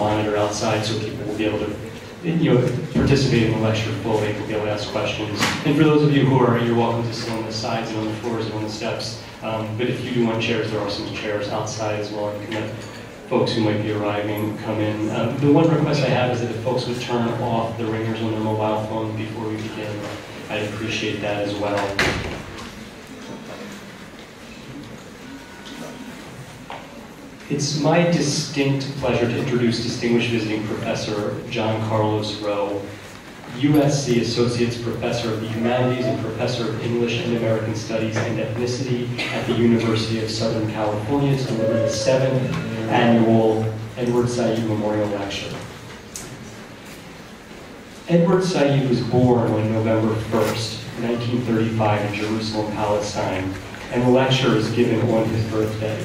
monitor outside so people will be able to participate in the lecture fully, will be able to ask questions. And for those of you who are, you're welcome to sit on the sides and on the floors and on the steps. But if you do want chairs, there are some chairs outside as well. You can let folks who might be arriving come in. The one request I have is that if folks would turn off the ringers on their mobile phone before we begin, I'd appreciate that as well. It's my distinct pleasure to introduce distinguished visiting professor John Carlos Rowe, USC Associates Professor of the Humanities and Professor of English and American Studies and Ethnicity at the University of Southern California, to deliver the 7th annual Edward Said Memorial Lecture. Edward Said was born on November 1st, 1935 in Jerusalem, Palestine, and the lecture is given on his birthday.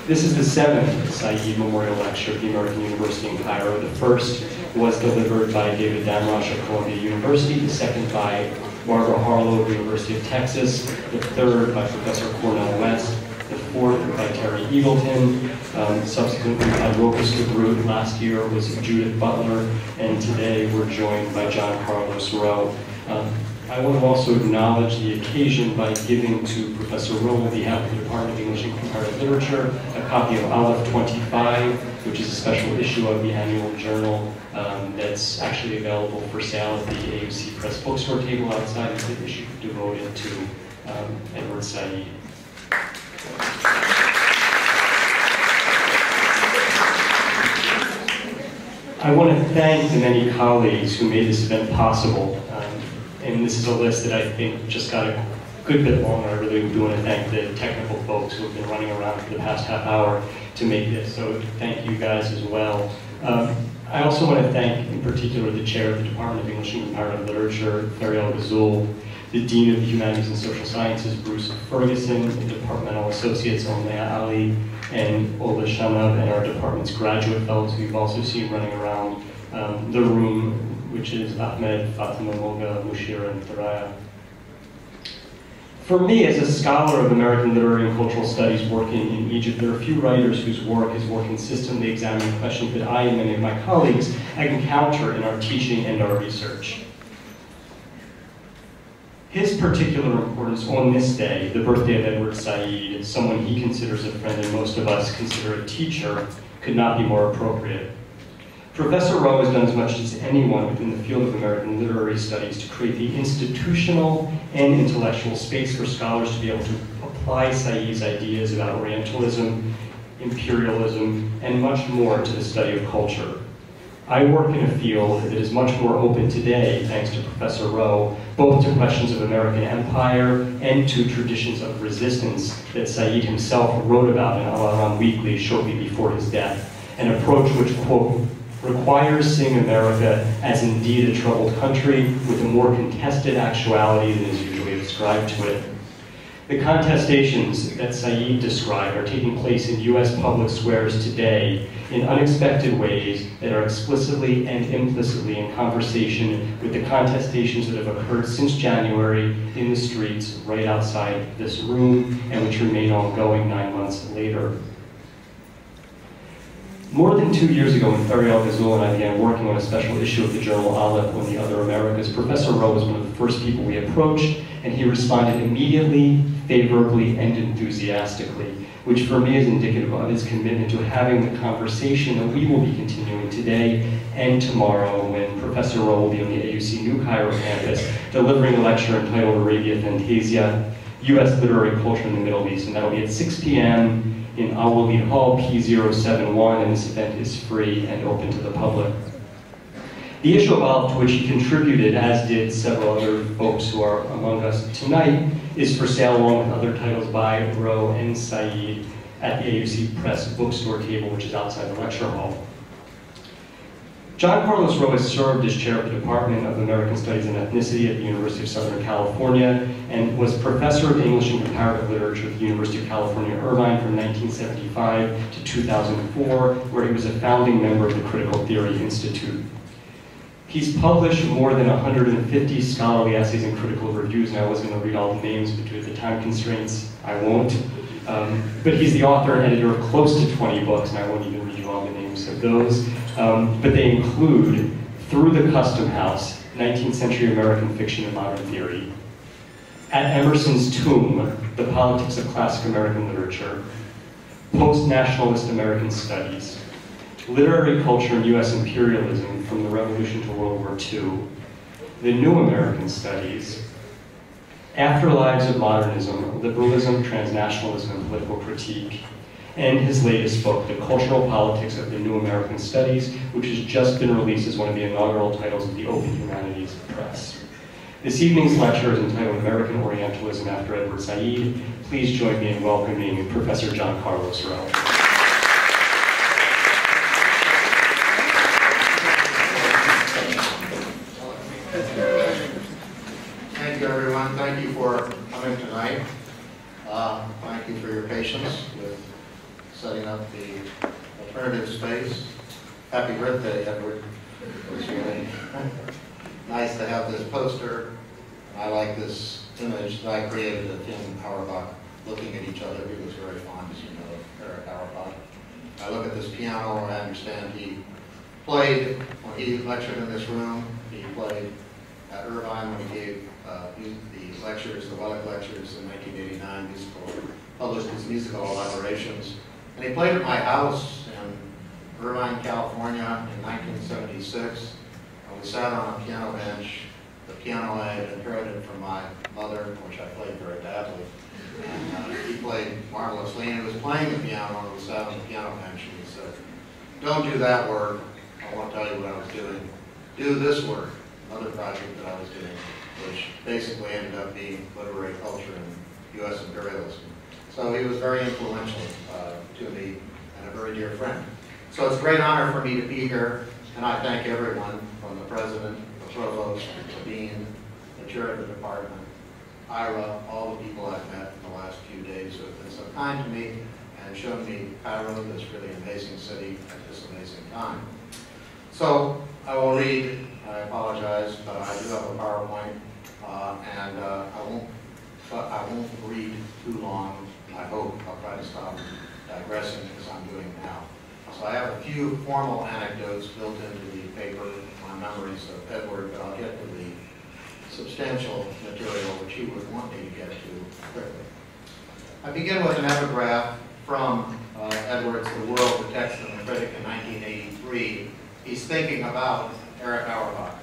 This is the 7th Said Memorial Lecture at the American University in Cairo. The first was delivered by David Damrosch of Columbia University, the second by Barbara Harlow of the University of Texas, the third by Professor Cornel West, the fourth by Terry Eagleton, subsequently by Rocus DeGroot. Last year was Judith Butler, and today we're joined by John Carlos Rowe. I want to also acknowledge the occasion by giving to Professor Rowe on behalf of the Department of English and Comparative Literature a copy of Aleph 25, which is a special issue of the annual journal that's actually available for sale at the AUC Press bookstore table outside. It's an issue devoted to Edward Said. I want to thank the many colleagues who made this event possible. And this is a list that I think just got a good bit longer. I really do want to thank the technical folks who have been running around for the past half hour to make this, so thank you guys as well. I also want to thank, in particular, the chair of the Department of English and Comparative Literature, Ariel Gazul, the Dean of the Humanities and Social Sciences, Bruce Ferguson, the departmental associates, Omaya Ali and Ola Shanab, and our department's graduate fellows who you've also seen running around the room, which is Ahmed, Fatima, Moga, Mushira, and Thuraya. For me, as a scholar of American literary and cultural studies working in Egypt, there are few writers whose work is more consistently examining questions that I and many of my colleagues encounter in our teaching and our research. His particular importance on this day, the birthday of Edward Said, someone he considers a friend and most of us consider a teacher, could not be more appropriate. Professor Rowe has done as much as anyone within the field of American literary studies to create the institutional and intellectual space for scholars to be able to apply Said's ideas about Orientalism, imperialism, and much more to the study of culture. I work in a field that is much more open today, thanks to Professor Rowe, both to questions of American empire and to traditions of resistance that Said himself wrote about in Al-Aram Weekly shortly before his death, an approach which, quote, requires seeing America as indeed a troubled country with a more contested actuality than is usually ascribed to it. The contestations that Said described are taking place in US public squares today in unexpected ways that are explicitly and implicitly in conversation with the contestations that have occurred since January in the streets right outside this room and which remain ongoing 9 months later. More than 2 years ago, when Ariel Gazul and I began working on a special issue of the journal Aleph on the Other Americas, Professor Rowe was one of the first people we approached, and he responded immediately, favorably, and enthusiastically, which for me is indicative of his commitment to having the conversation that we will be continuing today and tomorrow when Professor Rowe will be on the AUC New Cairo campus delivering a lecture entitled Arabia Fantasia, U.S. Literary Culture in the Middle East, and that'll be at 6 p.m. in Al-Walid Hall P071, and this event is free and open to the public. The issue of Aleph, to which he contributed, as did several other folks who are among us tonight, is for sale along with other titles by Rowe and Said at the AUC Press bookstore table, which is outside the lecture hall. John Carlos Rowe has served as chair of the Department of American Studies and Ethnicity at the University of Southern California and was professor of English and Comparative Literature at the University of California, Irvine from 1975 to 2004, where he was a founding member of the Critical Theory Institute. He's published more than 150 scholarly essays and critical reviews, and I was going to read all the names, but due to the time constraints, I won't. But he's the author and editor of close to 20 books, and I won't even read you all the names of those. But they include Through the Custom House, 19th Century American Fiction and Modern Theory, At Emerson's Tomb, The Politics of Classic American Literature, Post-Nationalist American Studies, Literary Culture and U.S. Imperialism from the Revolution to World War II, The New American Studies, Afterlives of Modernism, Liberalism, Transnationalism, and Political Critique, and his latest book, The Cultural Politics of the New American Studies, which has just been released as one of the inaugural titles of the Open Humanities Press. This evening's lecture is entitled American Orientalism after Edward Said. Please join me in welcoming Professor John Carlos Rowe. Thank you, everyone. Thank you for coming tonight. Thank you for your patience with setting up the alternative space. Happy birthday, Edward. It was really nice to have this poster. I like this image that I created of Tim Auerbach looking at each other. He was very fond, as you know, of Eric Auerbach. I look at this piano, and I understand he played, when he lectured in this room, he played at Irvine when he gave the lectures, the Wellick lectures in 1989, published his musical elaborations. And he played at my house in Irvine, California in 1976. We sat on a piano bench. The piano I had inherited from my mother, which I played very badly. And he played marvelously, and he was playing the piano, and we sat on the piano bench, and he said, "Don't do that work. I won't tell you what I was doing. Do this work," another project that I was doing, which basically ended up being literary culture and U.S. imperialism. So he was very influential to me and a very dear friend. So it's a great honor for me to be here, and I thank everyone from the president, the provost, the dean, the chair of the department, Ira, all the people I've met in the last few days who have been so kind to me and shown me Cairo, this really amazing city, at this amazing time. So I will read. I apologize, but I do have a PowerPoint, and I won't read too long. I hope I'll try to stop digressing as I'm doing now. So I have a few formal anecdotes built into the paper, my memories of Edward, but I'll get to the substantial material which he would want me to get to quickly. I begin with an epigraph from Edward's The World, the Text and the Critic in 1983. He's thinking about Eric Auerbach.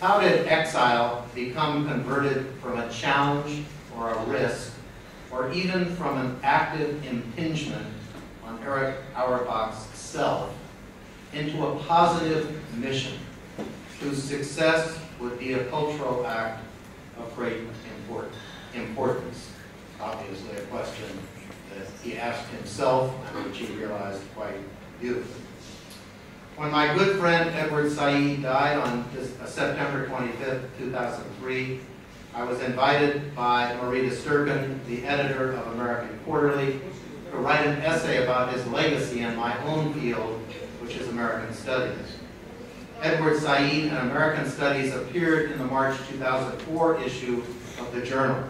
How did exile become converted from a challenge or a risk, or even from an active impingement on Eric Auerbach's self, into a positive mission whose success would be a cultural act of great importance? Obviously a question that he asked himself and which he realized quite beautifully. When my good friend Edward Said died on September 25th, 2003, I was invited by Marita Sturgeon, the editor of American Quarterly, to write an essay about his legacy in my own field, which is American Studies. Edward Said and American Studies appeared in the March 2004 issue of the journal.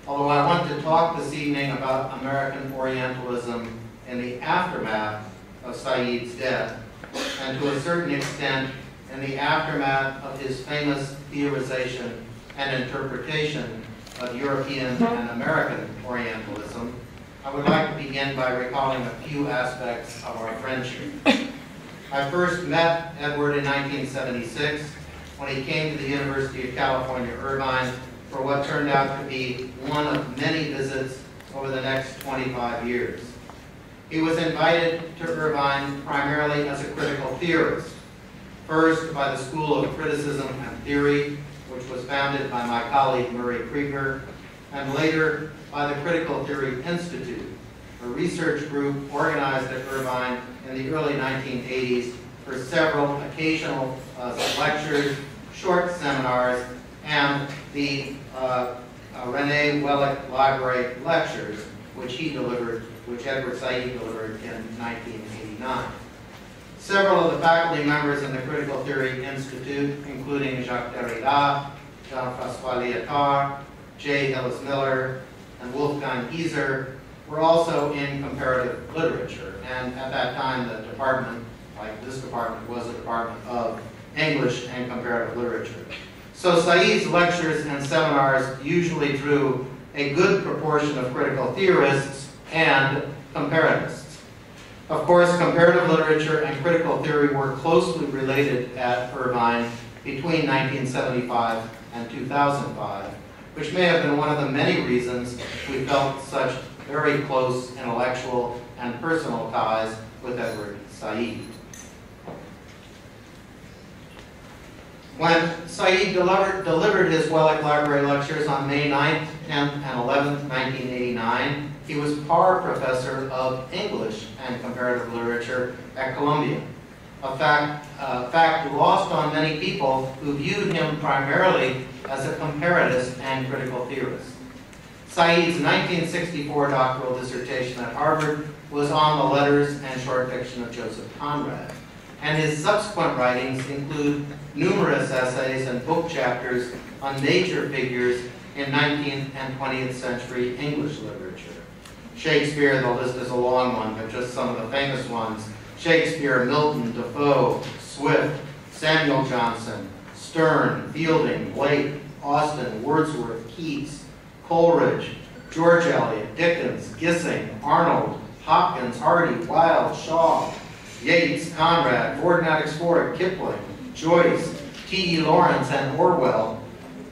Although I want to talk this evening about American Orientalism in the aftermath of Said's death, and to a certain extent in the aftermath of his famous theorization and interpretation of European and American Orientalism, I would like to begin by recalling a few aspects of our friendship. I first met Edward in 1976 when he came to the University of California, Irvine, for what turned out to be one of many visits over the next 25 years. He was invited to Irvine primarily as a critical theorist, first by the School of Criticism and Theory, which was founded by my colleague Murray Krieger, and later by the Critical Theory Institute, a research group organized at Irvine in the early 1980s for several occasional lectures, short seminars, and the Rene Wellick Library Lectures, which Edward Said delivered in 1989. Several of the faculty members in the Critical Theory Institute, including Jacques Derrida, Jean-François Lyotard, J. Hillis Miller, and Wolfgang Iser, were also in comparative literature. And at that time, the department, like this department, was a department of English and comparative literature. So Said's lectures and seminars usually drew a good proportion of critical theorists and comparatists. Of course, comparative literature and critical theory were closely related at Irvine between 1975 and 2005, which may have been one of the many reasons we felt such very close intellectual and personal ties with Edward Said. When Said delivered his Wellick Library lectures on May 9th, 10th, and 11th, 1989, he was Parr Professor of English and Comparative Literature at Columbia, a fact lost on many people who viewed him primarily as a comparatist and critical theorist. Said's 1964 doctoral dissertation at Harvard was on the letters and short fiction of Joseph Conrad, and his subsequent writings include numerous essays and book chapters on major figures in 19th and 20th century English literature. Shakespeare, the list is a long one, but just some of the famous ones: Shakespeare, Milton, Defoe, Swift, Samuel Johnson, Sterne, Fielding, Blake, Austen, Wordsworth, Keats, Coleridge, George Eliot, Dickens, Gissing, Arnold, Hopkins, Hardy, Wilde, Shaw, Yeats, Conrad, Ford Not Explored, Kipling, Joyce, T.E. Lawrence, and Orwell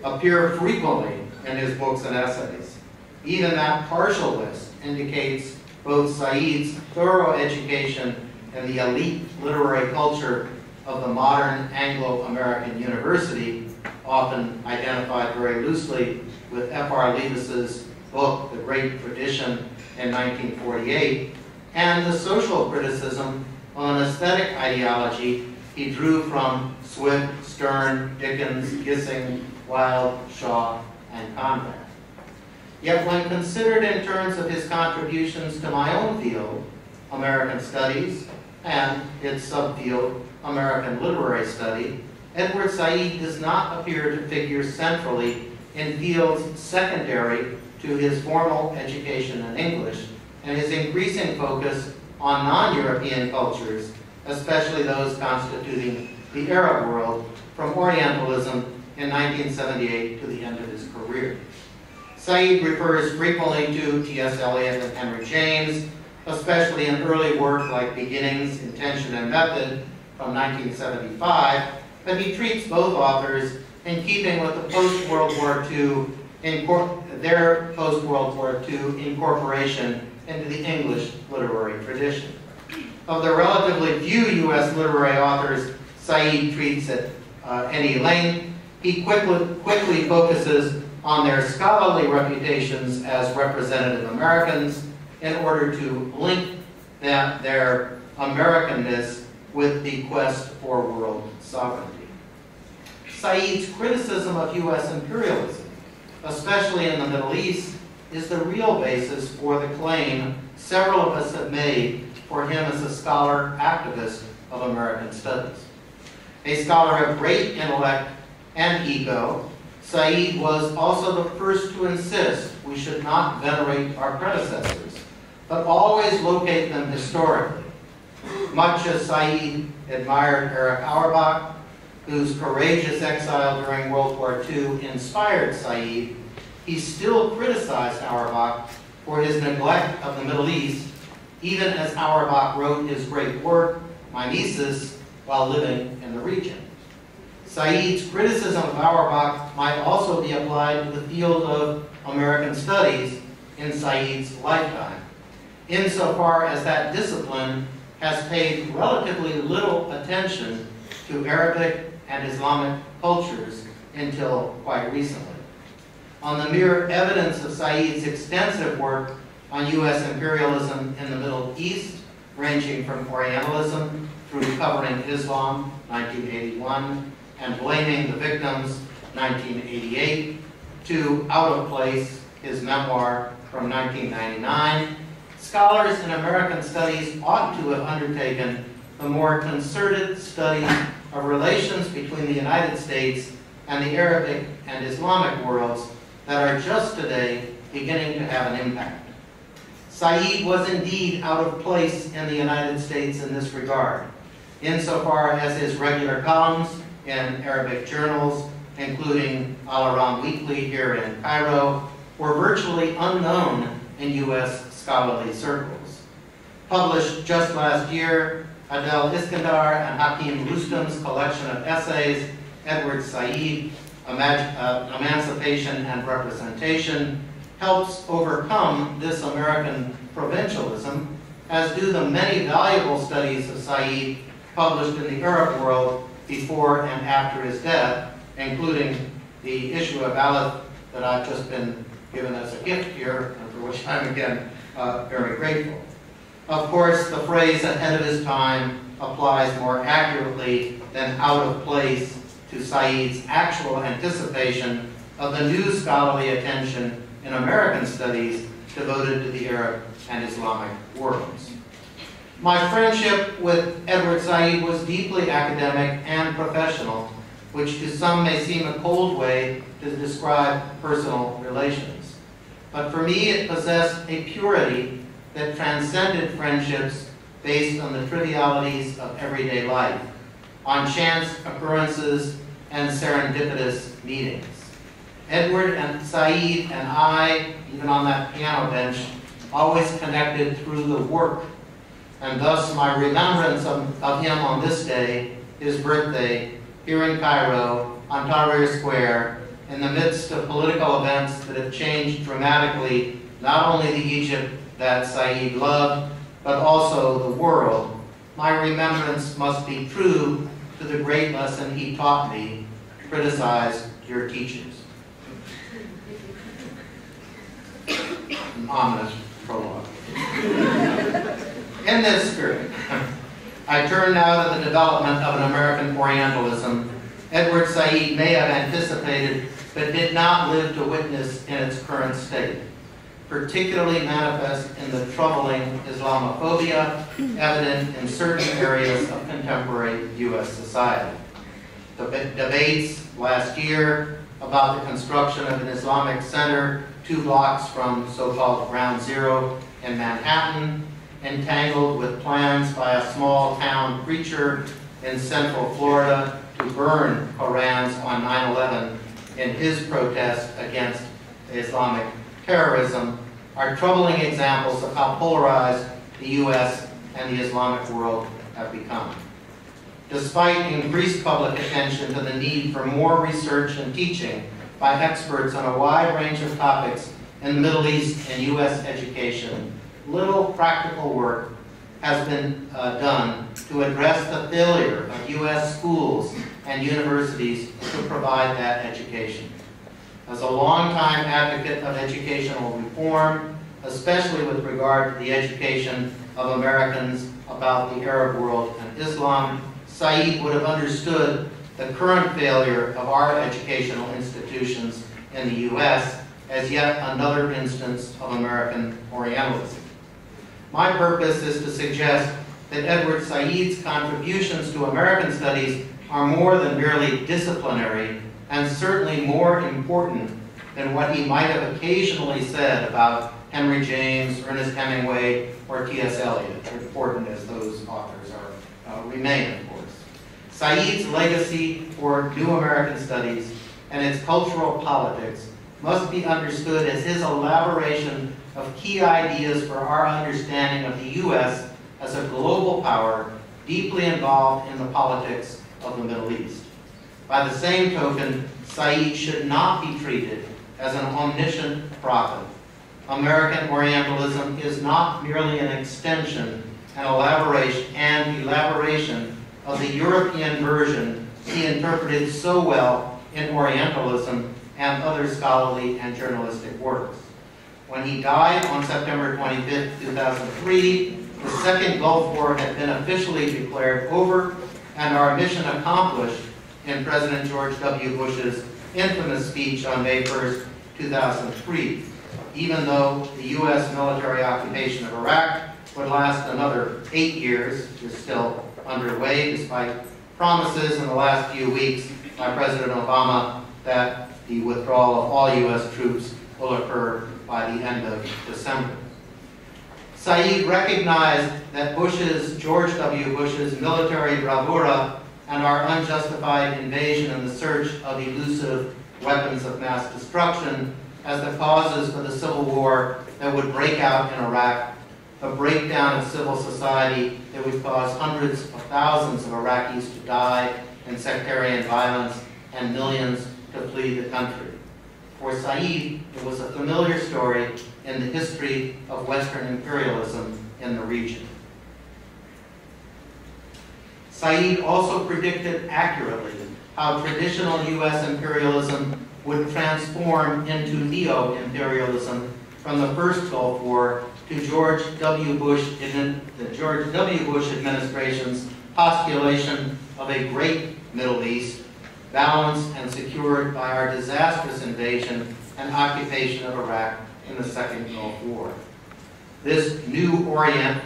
appear frequently in his books and essays. Even that partial list indicates both Said's thorough education in the elite literary culture of the modern Anglo-American university, often identified very loosely with F.R. Leavis's book, The Great Tradition, in 1948, and the social criticism on aesthetic ideology he drew from Swift, Sterne, Dickens, Gissing, Wilde, Shaw, and Conrad. Yet when considered in terms of his contributions to my own field, American Studies, and its subfield, American Literary Study, Edward Said does not appear to figure centrally in fields secondary to his formal education in English and his increasing focus on non-European cultures, especially those constituting the Arab world, from Orientalism in 1978 to the end of his career. Said refers frequently to T.S. Eliot and Henry James, especially in early work like Beginnings, Intention, and Method from 1975, but he treats both authors in keeping with the post-World War II, their post-World War II incorporation into the English literary tradition. Of the relatively few U.S. literary authors Said treats at any length, he quickly focuses on their scholarly reputations as representative Americans in order to link their Americanness with the quest for world sovereignty. Said's criticism of U.S. imperialism, especially in the Middle East, is the real basis for the claim several of us have made for him as a scholar activist of American studies. A scholar of great intellect and ego, Said was also the first to insist we should not venerate our predecessors, but always locate them historically. Much as Said admired Erich Auerbach, whose courageous exile during World War II inspired Said, he still criticized Auerbach for his neglect of the Middle East, even as Auerbach wrote his great work, Mimesis, while living in the region. Said's criticism of Auerbach might also be applied to the field of American studies in Said's lifetime, insofar as that discipline has paid relatively little attention to Arabic and Islamic cultures until quite recently. On the mere evidence of Said's extensive work on U.S. imperialism in the Middle East, ranging from Orientalism through Covering Islam, 1981, and Blaming the Victims, 1988, to Out of Place, his memoir from 1999, scholars in American studies ought to have undertaken the more concerted study of relations between the United States and the Arabic and Islamic worlds that are just today beginning to have an impact. Said was indeed out of place in the United States in this regard, insofar as his regular columns in Arabic journals, including Al Aram Weekly here in Cairo, were virtually unknown in U.S. scholarly circles. Published just last year, Adel Iskandar and Hakim Rustam's collection of essays, Edward Said, Emancipation and Representation, helps overcome this American provincialism, as do the many valuable studies of Said published in the Arab world before and after his death, including the issue of Aleph that I've just been given as a gift here, and for which I'm again very grateful. Of course, the phrase ahead of his time applies more accurately than out of place to Said's actual anticipation of the new scholarly attention in American studies devoted to the Arab and Islamic worlds. My friendship with Edward Said was deeply academic and professional, which to some may seem a cold way to describe personal relations. But for me, it possessed a purity that transcended friendships based on the trivialities of everyday life, on chance occurrences and serendipitous meetings. Edward and Said and I, even on that piano bench, always connected through the work, and thus my remembrance of him on this day, his birthday, here in Cairo, on Tahrir Square, in the midst of political events that have changed dramatically not only the Egypt that Said loved, but also the world. My remembrance must be true to the great lesson he taught me: criticize your teachers. An ominous prologue. In this spirit, I turn now to the development of an American Orientalism Edward Said may have anticipated, but did not live to witness in its current state, particularly manifest in the troubling Islamophobia evident in certain areas of contemporary U.S. society. The debates last year about the construction of an Islamic center 2 blocks from so-called Ground Zero in Manhattan, entangled with plans by a small town preacher in central Florida to burn Korans on 9/11 in his protest against Islamic terrorism, are troubling examples of how polarized the U.S. and the Islamic world have become. Despite increased public attention to the need for more research and teaching by experts on a wide range of topics in the Middle East and U.S. education, little practical work has been done to address the failure of U.S. schools and universities to provide that education. As a longtime advocate of educational reform, especially with regard to the education of Americans about the Arab world and Islam, Said would have understood the current failure of our educational institutions in the U.S. as yet another instance of American Orientalism. My purpose is to suggest that Edward Said's contributions to American studies are more than merely disciplinary, and certainly more important than what he might have occasionally said about Henry James, Ernest Hemingway, or T.S. Eliot, important as those authors remain, of course. Said's legacy for New American Studies and its cultural politics must be understood as his elaboration of key ideas for our understanding of the U.S. as a global power deeply involved in the politics of the Middle East. By the same token, Said should not be treated as an omniscient prophet. American Orientalism is not merely an extension and elaboration of the European version he interpreted so well in Orientalism and other scholarly and journalistic works. When he died on September 25, 2003, the Second Gulf War had been officially declared over and our mission accomplished in President George W. Bush's infamous speech on May 1, 2003, even though the U.S. military occupation of Iraq would last another 8 years, which is still underway, despite promises in the last few weeks by President Obama that the withdrawal of all U.S. troops will occur by the end of December. Said recognized that George W. Bush's military bravura and our unjustified invasion in the search of elusive weapons of mass destruction as the causes for the civil war that would break out in Iraq, a breakdown of civil society that would cause hundreds of thousands of Iraqis to die in sectarian violence and millions to flee the country. For Said, it was a familiar story in the history of Western imperialism in the region. Said also predicted accurately how traditional U.S. imperialism would transform into neo-imperialism from the first Gulf War to the George W. Bush administration's postulation of a great Middle East, balanced and secured by our disastrous invasion and occupation of Iraq in the Second Gulf War. This new Orient,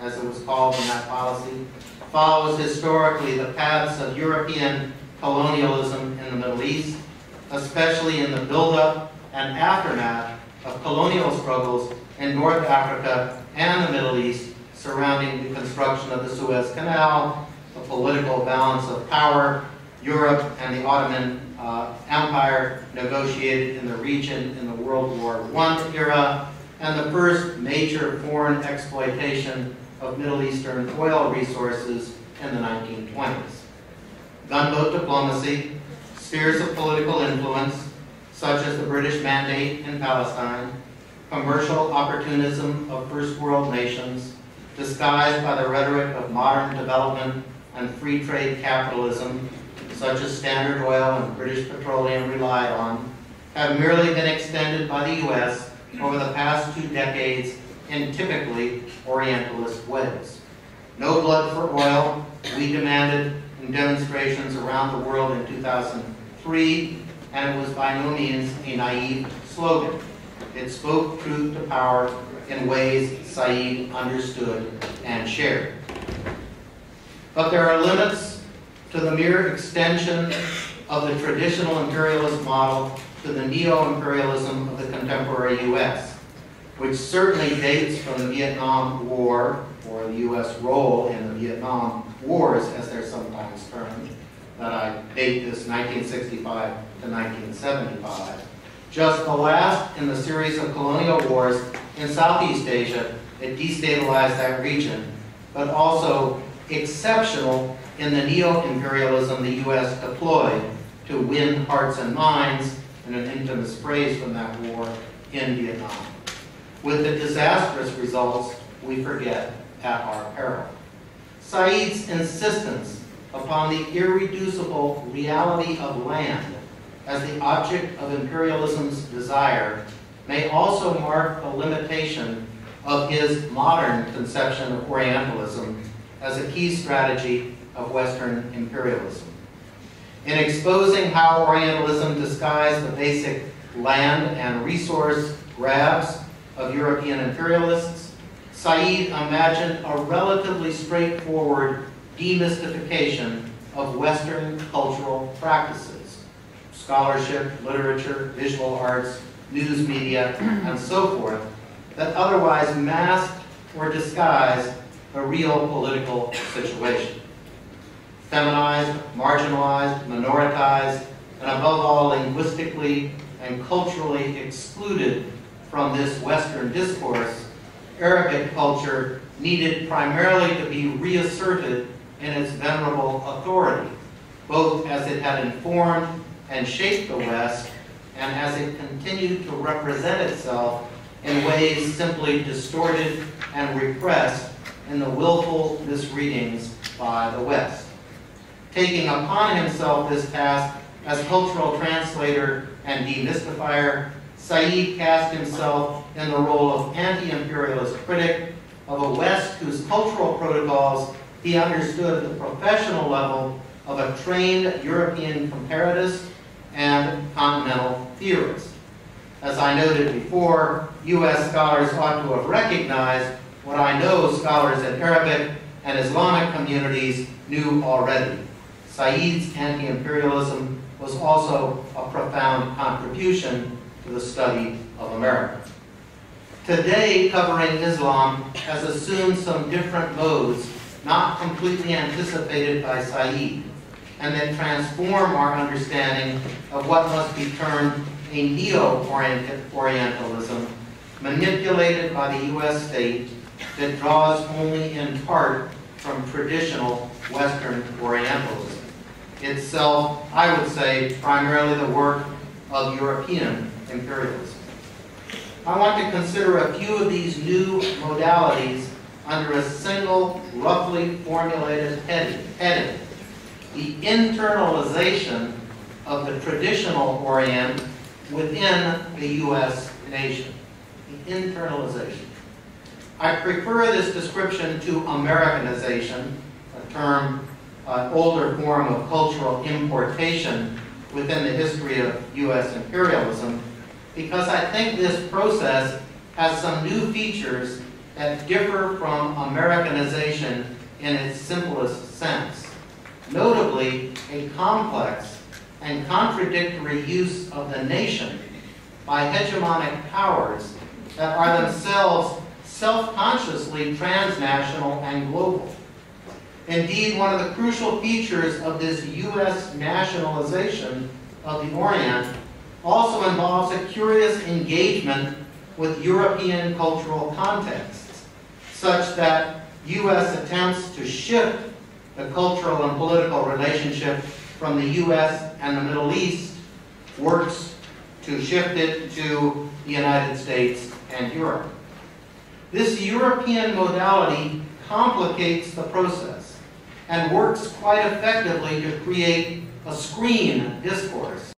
as it was called in that policy, follows historically the paths of European colonialism in the Middle East, especially in the buildup and aftermath of colonial struggles in North Africa and the Middle East surrounding the construction of the Suez Canal, the political balance of power, Europe and the Ottoman Empire negotiated in the region in the World War I era, and the first major foreign exploitation of Middle Eastern oil resources in the 1920s. Gunboat diplomacy, spheres of political influence, such as the British Mandate in Palestine, commercial opportunism of first world nations, disguised by the rhetoric of modern development and free trade capitalism, such as Standard Oil and British Petroleum relied on, have merely been extended by the U.S. over the past 2 decades in typically Orientalist ways. No blood for oil, we demanded in demonstrations around the world in 2003, and it was by no means a naive slogan. It spoke truth to power in ways Said understood and shared. But there are limits to the mere extension of the traditional imperialist model to the neo-imperialism of the contemporary U.S., which certainly dates from the Vietnam War, or the U.S. role in the Vietnam Wars, as they're sometimes termed, that I date this 1965 to 1975. Just the last in the series of colonial wars in Southeast Asia that destabilized that region, but also exceptional in the neo-imperialism the U.S. deployed to win hearts and minds, in an infamous phrase from that war, in Vietnam. With the disastrous results we forget at our peril. Said's insistence upon the irreducible reality of land as the object of imperialism's desire may also mark a limitation of his modern conception of Orientalism as a key strategy of Western imperialism. In exposing how Orientalism disguised the basic land and resource grabs of European imperialists, Said imagined a relatively straightforward demystification of Western cultural practices, scholarship, literature, visual arts, news media, and so forth, that otherwise masked or disguised a real political situation. Feminized, marginalized, minoritized, and above all linguistically and culturally excluded from this Western discourse, Arabic culture needed primarily to be reasserted in its venerable authority, both as it had informed and shaped the West, and as it continued to represent itself in ways simply distorted and repressed in the willful misreadings by the West. Taking upon himself this task as cultural translator and demystifier, Said cast himself in the role of anti-imperialist critic of a West whose cultural protocols he understood at the professional level of a trained European comparatist and continental theorist. As I noted before, U.S. scholars ought to have recognized what I know scholars in Arabic and Islamic communities knew already. Said's anti-imperialism was also a profound contribution to the study of America. Today, covering Islam has assumed some different modes not completely anticipated by Said, and that transform our understanding of what must be termed a neo-Orientalism, manipulated by the U.S. state that draws only in part from traditional Western Orientalism. Itself, I would say, primarily the work of European imperialism. I want to consider a few of these new modalities under a single, roughly formulated heading: the internalization of the traditional Orient within the U.S. nation. The internalization. I prefer this description to Americanization, a term, an older form of cultural importation within the history of U.S. imperialism, because I think this process has some new features that differ from Americanization in its simplest sense. Notably, a complex and contradictory use of the nation by hegemonic powers that are themselves self-consciously transnational and global. Indeed, one of the crucial features of this U.S. nationalization of the Orient also involves a curious engagement with European cultural contexts, such that U.S. attempts to shift the cultural and political relationship from the U.S. and the Middle East works to shift it to the United States and Europe. This European modality complicates the process and works quite effectively to create a screen discourse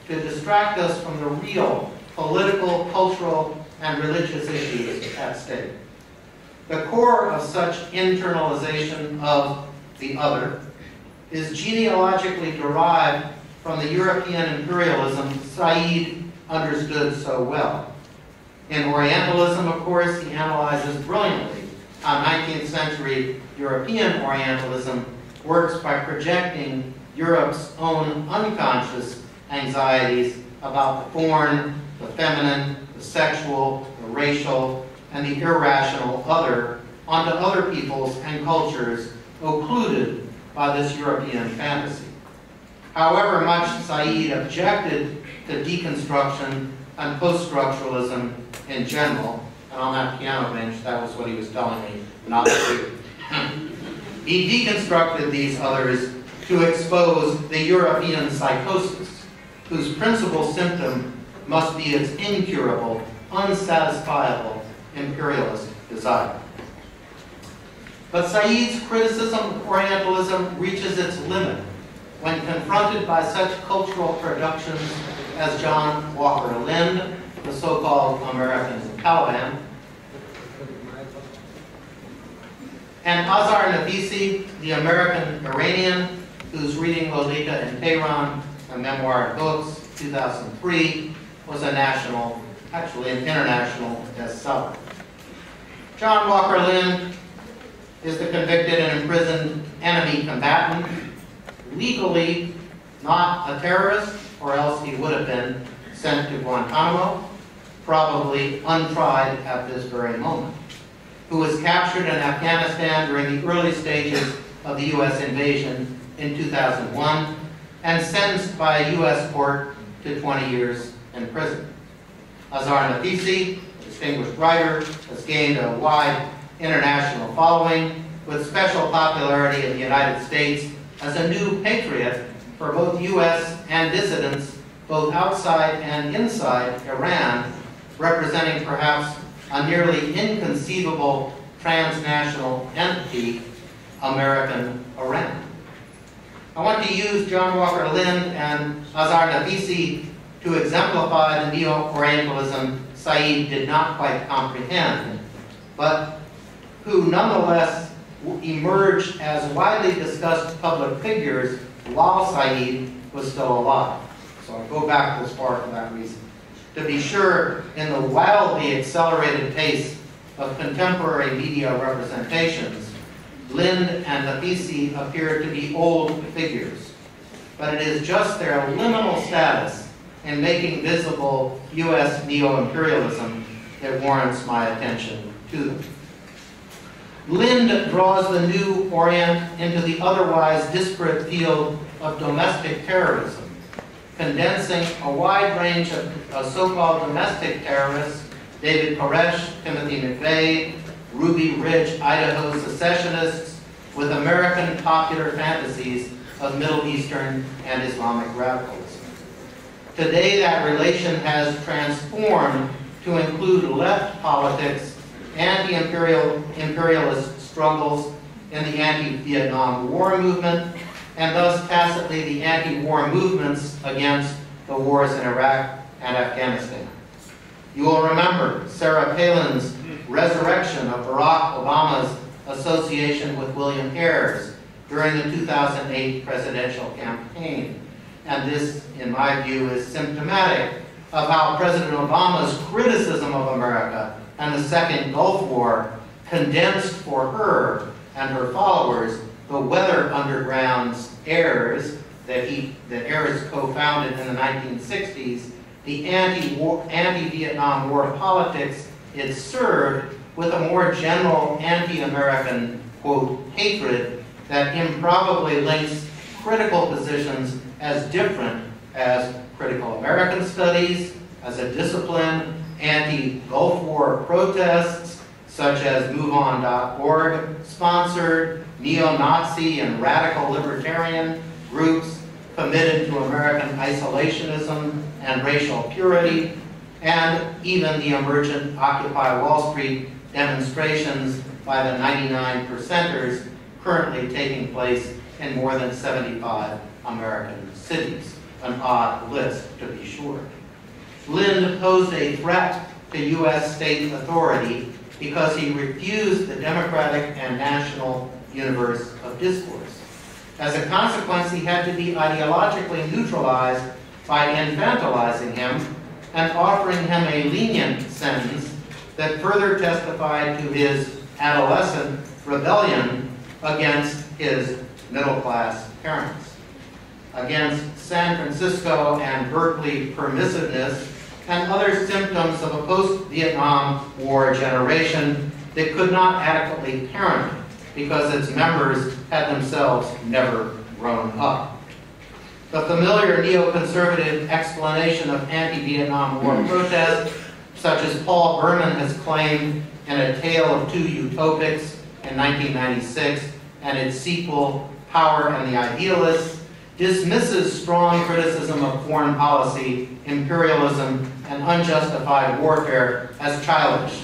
to distract us from the real political, cultural, and religious issues at stake. The core of such internalization of the other is genealogically derived from the European imperialism Said understood so well. In Orientalism, of course, he analyzes brilliantly how 19th century European Orientalism works by projecting Europe's own unconscious anxieties about the foreign, the feminine, the sexual, the racial, and the irrational other onto other peoples and cultures occluded by this European fantasy. However much Said objected to deconstruction and post-structuralism in general, and on that piano bench, that was what he was telling me not to do. He deconstructed these others to expose the European psychosis, whose principal symptom must be its incurable, unsatisfiable imperialist desire. But Said's criticism of Orientalism reaches its limit when confronted by such cultural productions as John Walker Lind, the so-called American Taliban, and Azar Nafisi, the American Iranian, whose reading Lolita in Tehran, a memoir and books, 2003, was a national, actually an international bestseller. John Walker Lind is the convicted and imprisoned enemy combatant, legally not a terrorist, or else he would have been sent to Guantanamo, probably untried at this very moment, who was captured in Afghanistan during the early stages of the U.S. invasion in 2001 and sentenced by a U.S. court to 20 years in prison. Azar Nafisi, a distinguished writer, has gained a wide international following with special popularity in the United States as a new patriot for both U.S. and dissidents both outside and inside Iran, representing perhaps a nearly inconceivable transnational entity, American Iran. I want to use John Walker Lind and Azar Nafisi to exemplify the neo-Orientalism Said did not quite comprehend, but who nonetheless emerged as widely discussed public figures while Said was still alive. So I go back this far for that reason. To be sure, in the wildly accelerated pace of contemporary media representations, Lind and Nafisi appear to be old figures. But it is just their liminal status in making visible U.S. neo-imperialism it warrants my attention to them. Lind draws the New Orient into the otherwise disparate field of domestic terrorism, condensing a wide range of so-called domestic terrorists, David Koresh, Timothy McVeigh, Ruby Ridge, Idaho secessionists, with American popular fantasies of Middle Eastern and Islamic radicalism. Today, that relation has transformed to include left politics, anti-imperialist struggles in the anti-Vietnam War movement, and thus tacitly the anti-war movements against the wars in Iraq and Afghanistan. You will remember Sarah Palin's resurrection of Barack Obama's association with William Ayers during the 2008 presidential campaign. And this, in my view, is symptomatic of how President Obama's criticism of America and the Second Gulf War condensed for her and her followers the weather underground's errors that Ayers co-founded in the 1960s, the anti-Vietnam War politics it served with a more general anti-American, quote, hatred that improbably links critical positions as different as critical American studies, as a discipline, anti-Gulf War protests, such as MoveOn.org sponsored neo-Nazi and radical libertarian groups committed to American isolationism and racial purity, and even the emergent Occupy Wall Street demonstrations by the 99%ers currently taking place in more than 75 American cities. An odd list, to be sure. Lind posed a threat to U.S. state authority because he refused the democratic and national universe of discourse. As a consequence, he had to be ideologically neutralized by infantilizing him and offering him a lenient sentence that further testified to his adolescent rebellion against his middle-class parents, against San Francisco and Berkeley permissiveness, and other symptoms of a post-Vietnam War generation that could not adequately parent because its members had themselves never grown up. The familiar neoconservative explanation of anti-Vietnam War protest, such as Paul Berman has claimed in A Tale of Two Utopics in 1996 and its sequel, Power and the Idealists, dismisses strong criticism of foreign policy, imperialism, and unjustified warfare as childish,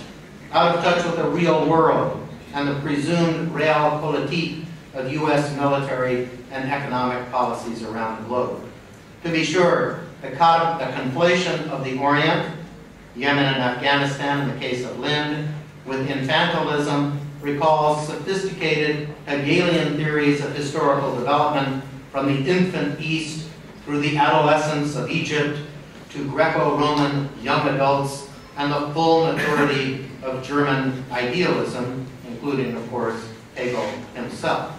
out of touch with the real world and the presumed realpolitik of U.S. military and economic policies around the globe. To be sure, the conflation of the Orient, Yemen and Afghanistan in the case of Lind, with infantilism recalls sophisticated Hegelian theories of historical development from the infant East through the adolescence of Egypt to Greco-Roman young adults and the full maturity of German idealism, including, of course, Hegel himself.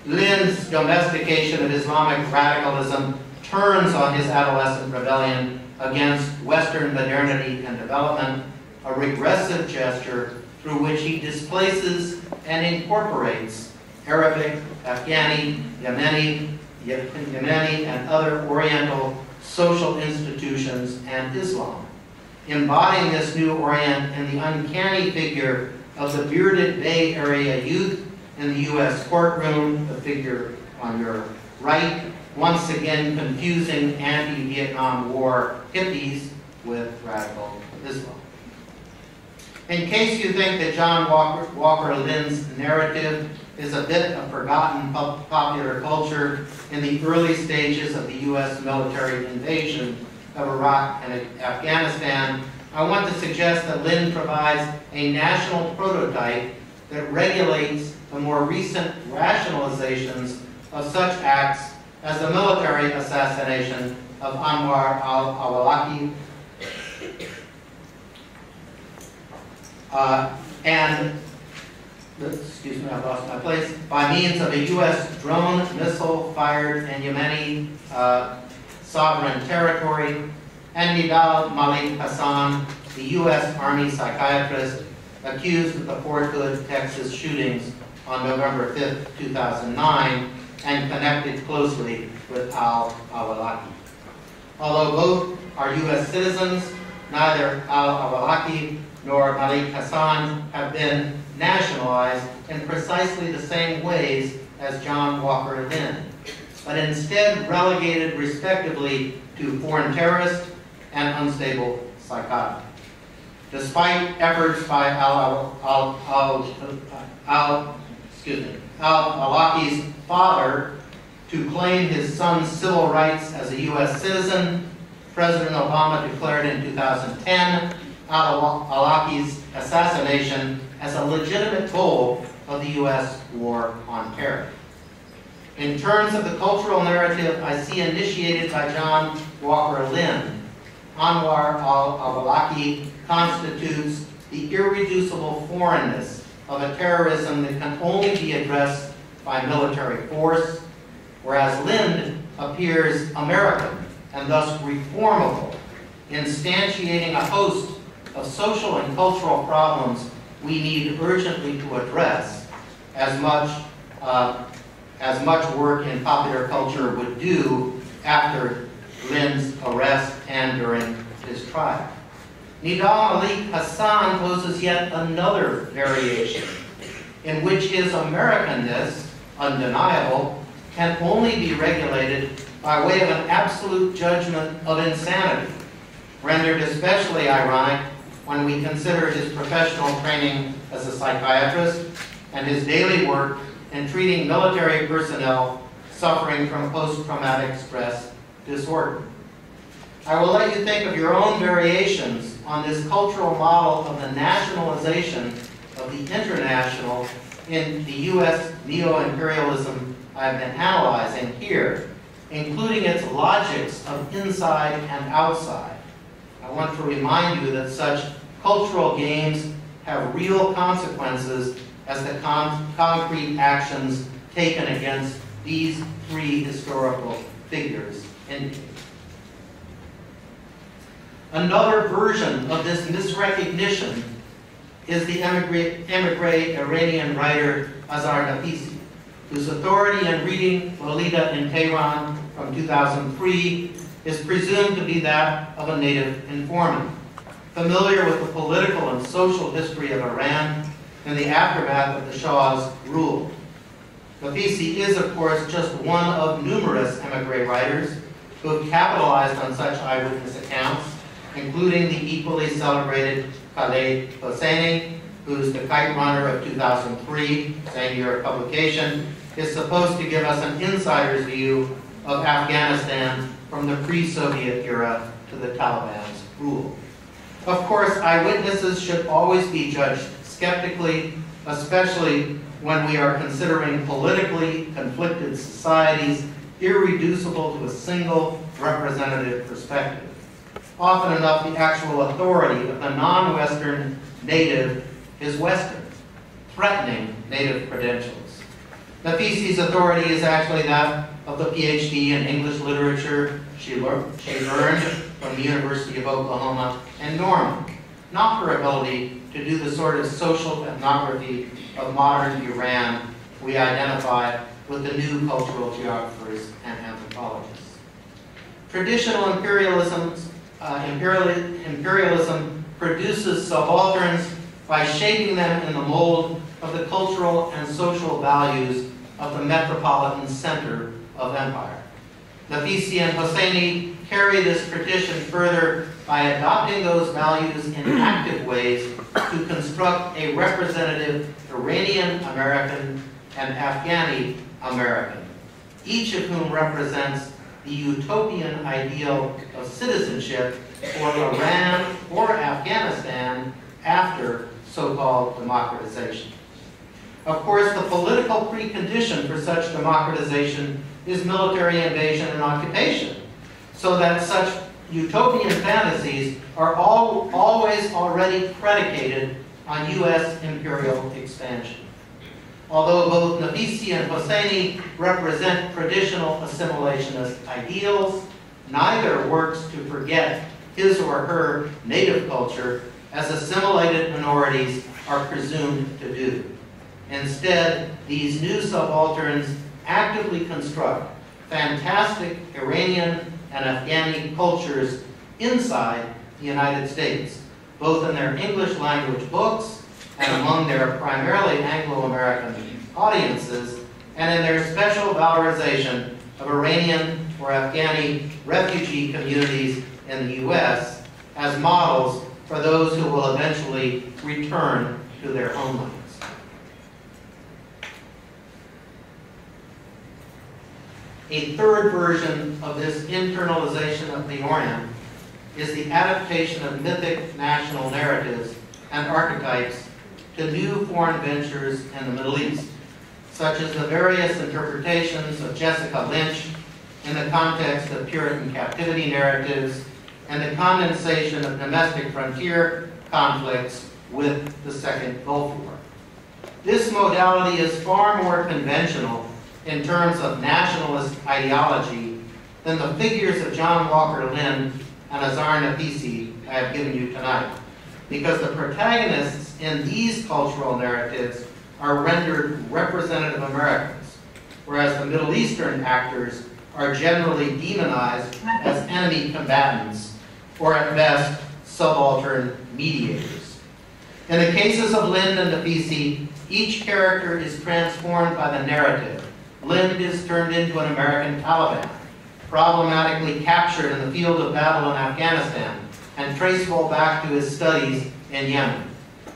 Lind's domestication of Islamic radicalism turns on his adolescent rebellion against Western modernity and development, a regressive gesture through which he displaces and incorporates Arabic, Afghani, Yemeni, and other Oriental social institutions and Islam, embodying this new Orient in the uncanny figure of the bearded Bay Area youth in the U.S. courtroom, the figure on your right, once again confusing anti-Vietnam War hippies with radical Islam. In case you think that John Walker Lind's narrative is a bit of forgotten popular culture in the early stages of the U.S. military invasion of Iraq and Afghanistan, I want to suggest that Lind provides a national prototype that regulates the more recent rationalizations of such acts as the military assassination of Anwar al-Awlaki and, excuse me, I lost my place, by means of a U.S. drone missile fired in Yemeni sovereign territory, and Nidal Malik Hassan the U.S. Army psychiatrist accused of the Fort Hood, Texas shootings on November 5, 2009, and connected closely with al-Awlaki. Although both are U.S. citizens, neither al-Awlaki nor Malik Hassan have been nationalized in precisely the same ways as John Walker Lynn, but instead relegated respectively to foreign terrorist and unstable psychotic. Despite efforts by al-Awlaki's father to claim his son's civil rights as a U.S. citizen, President Obama declared in 2010 al-Awlaki's assassination as a legitimate goal of the U.S. war on terror. In terms of the cultural narrative I see initiated by John Walker Lynn, Anwar al-Awlaki constitutes the irreducible foreignness of a terrorism that can only be addressed by military force, whereas Lynn appears American and thus reformable, instantiating a host of social and cultural problems we need urgently to address, as much work in popular culture would do after Lynn's arrest and during his trial. Nidal Malik Hassan poses yet another variation in which his Americanness, undeniable, can only be regulated by way of an absolute judgment of insanity, rendered especially ironic when we consider his professional training as a psychiatrist and his daily work in treating military personnel suffering from post-traumatic stress disorder. I will let you think of your own variations on this cultural model of the nationalization of the international in the U.S. neo-imperialism I've been analyzing here, including its logics of inside and outside. I want to remind you that such cultural games have real consequences as the concrete actions taken against these three historical figures indicate. Another version of this misrecognition is the emigre Iranian writer Azar Nafisi, whose authority in reading Lolita in Tehran from 2003 is presumed to be that of a native informant, familiar with the political and social history of Iran in the aftermath of the Shah's rule. Nafisi is, of course, just one of numerous emigre writers who have capitalized on such eyewitness accounts, including the equally celebrated Khaled Hosseini, whose The Kite Runner of 2003, same year of publication, is supposed to give us an insider's view of Afghanistan from the pre-Soviet era to the Taliban's rule. Of course, eyewitnesses should always be judged skeptically, especially when we are considering politically conflicted societies irreducible to a single representative perspective. Often enough, the actual authority of the non-Western native is Western, threatening native credentials. Nafisi's authority is actually that of the PhD in English literature she earned from the University of Oklahoma and Norman, not her ability to do the sort of social ethnography of modern Iran we identify with the new cultural geographers and anthropologists. Traditional imperialism produces subalterns by shaping them in the mold of the cultural and social values of the metropolitan center of empire. Nafisi and Hosseini carry this tradition further by adopting those values in active ways to construct a representative Iranian American and Afghani American, each of whom represents the utopian ideal of citizenship for Iran or Afghanistan after so-called democratization. Of course, the political precondition for such democratization is military invasion and occupation, so that such utopian fantasies are always already predicated on U.S. imperial expansion. Although both Nafisi and Hosseini represent traditional assimilationist ideals, neither works to forget his or her native culture as assimilated minorities are presumed to do. Instead, these new subalterns actively construct fantastic Iranian and Afghani cultures inside the United States, both in their English language books and among their primarily Anglo-American audiences, and in their special valorization of Iranian or Afghani refugee communities in the U.S. as models for those who will eventually return to their homelands. A third version of this internalization of the Orient is the adaptation of mythic national narratives and archetypes to new foreign ventures in the Middle East, such as the various interpretations of Jessica Lynch in the context of Puritan captivity narratives and the condensation of domestic frontier conflicts with the Second Gulf War. This modality is far more conventional in terms of nationalist ideology than the figures of John Walker Lynn and Azar Nafisi I have given you tonight, because the protagonists in these cultural narratives are rendered representative Americans, whereas the Middle Eastern actors are generally demonized as enemy combatants, or at best, subaltern mediators. In the cases of Lind and Nafisi, each character is transformed by the narrative. Lind is turned into an American Taliban, problematically captured in the field of battle in Afghanistan, and traceable back to his studies in Yemen.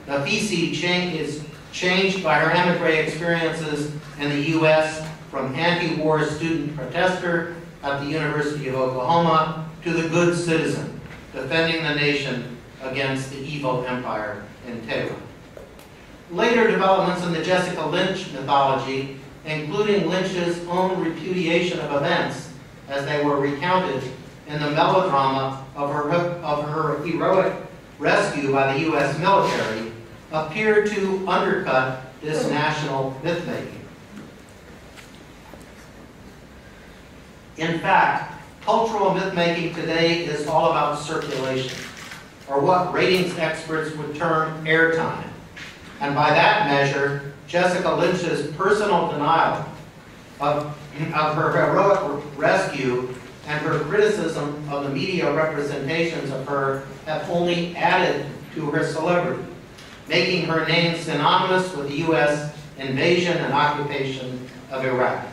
Nafisi is changed by her emigre experiences in the U.S. from anti-war student protester at the University of Oklahoma to the good citizen, defending the nation against the evil empire in Tehran. Later developments in the Jessica Lynch mythology, including Lynch's own repudiation of events as they were recounted in the melodrama of her heroic rescue by the U.S. military, appear to undercut this national myth-making. In fact, cultural myth-making today is all about circulation, or what ratings experts would term airtime. And by that measure, Jessica Lynch's personal denial of her heroic rescue and her criticism of the media representations of her have only added to her celebrity, making her name synonymous with the U.S. invasion and occupation of Iraq.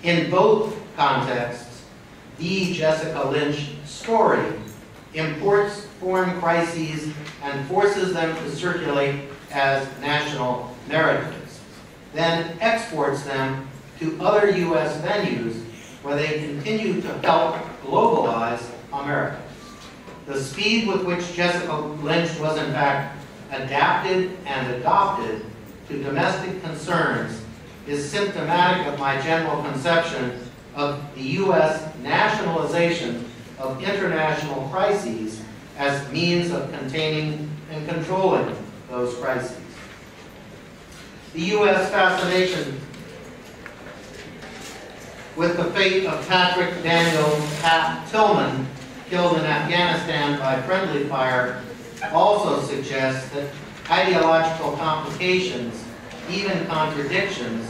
In both contexts, the Jessica Lynch story imports foreign crises and forces them to circulate as national narratives, then exports them to other U.S. venues where they continue to help globalize America. The speed with which Jessica Lynch was in fact adapted and adopted to domestic concerns is symptomatic of my general conception of the U.S. nationalization of international crises as means of containing and controlling those crises. The U.S. fascination with the fate of Patrick Daniel Pat Tillman, killed in Afghanistan by friendly fire, also suggests that ideological complications, even contradictions,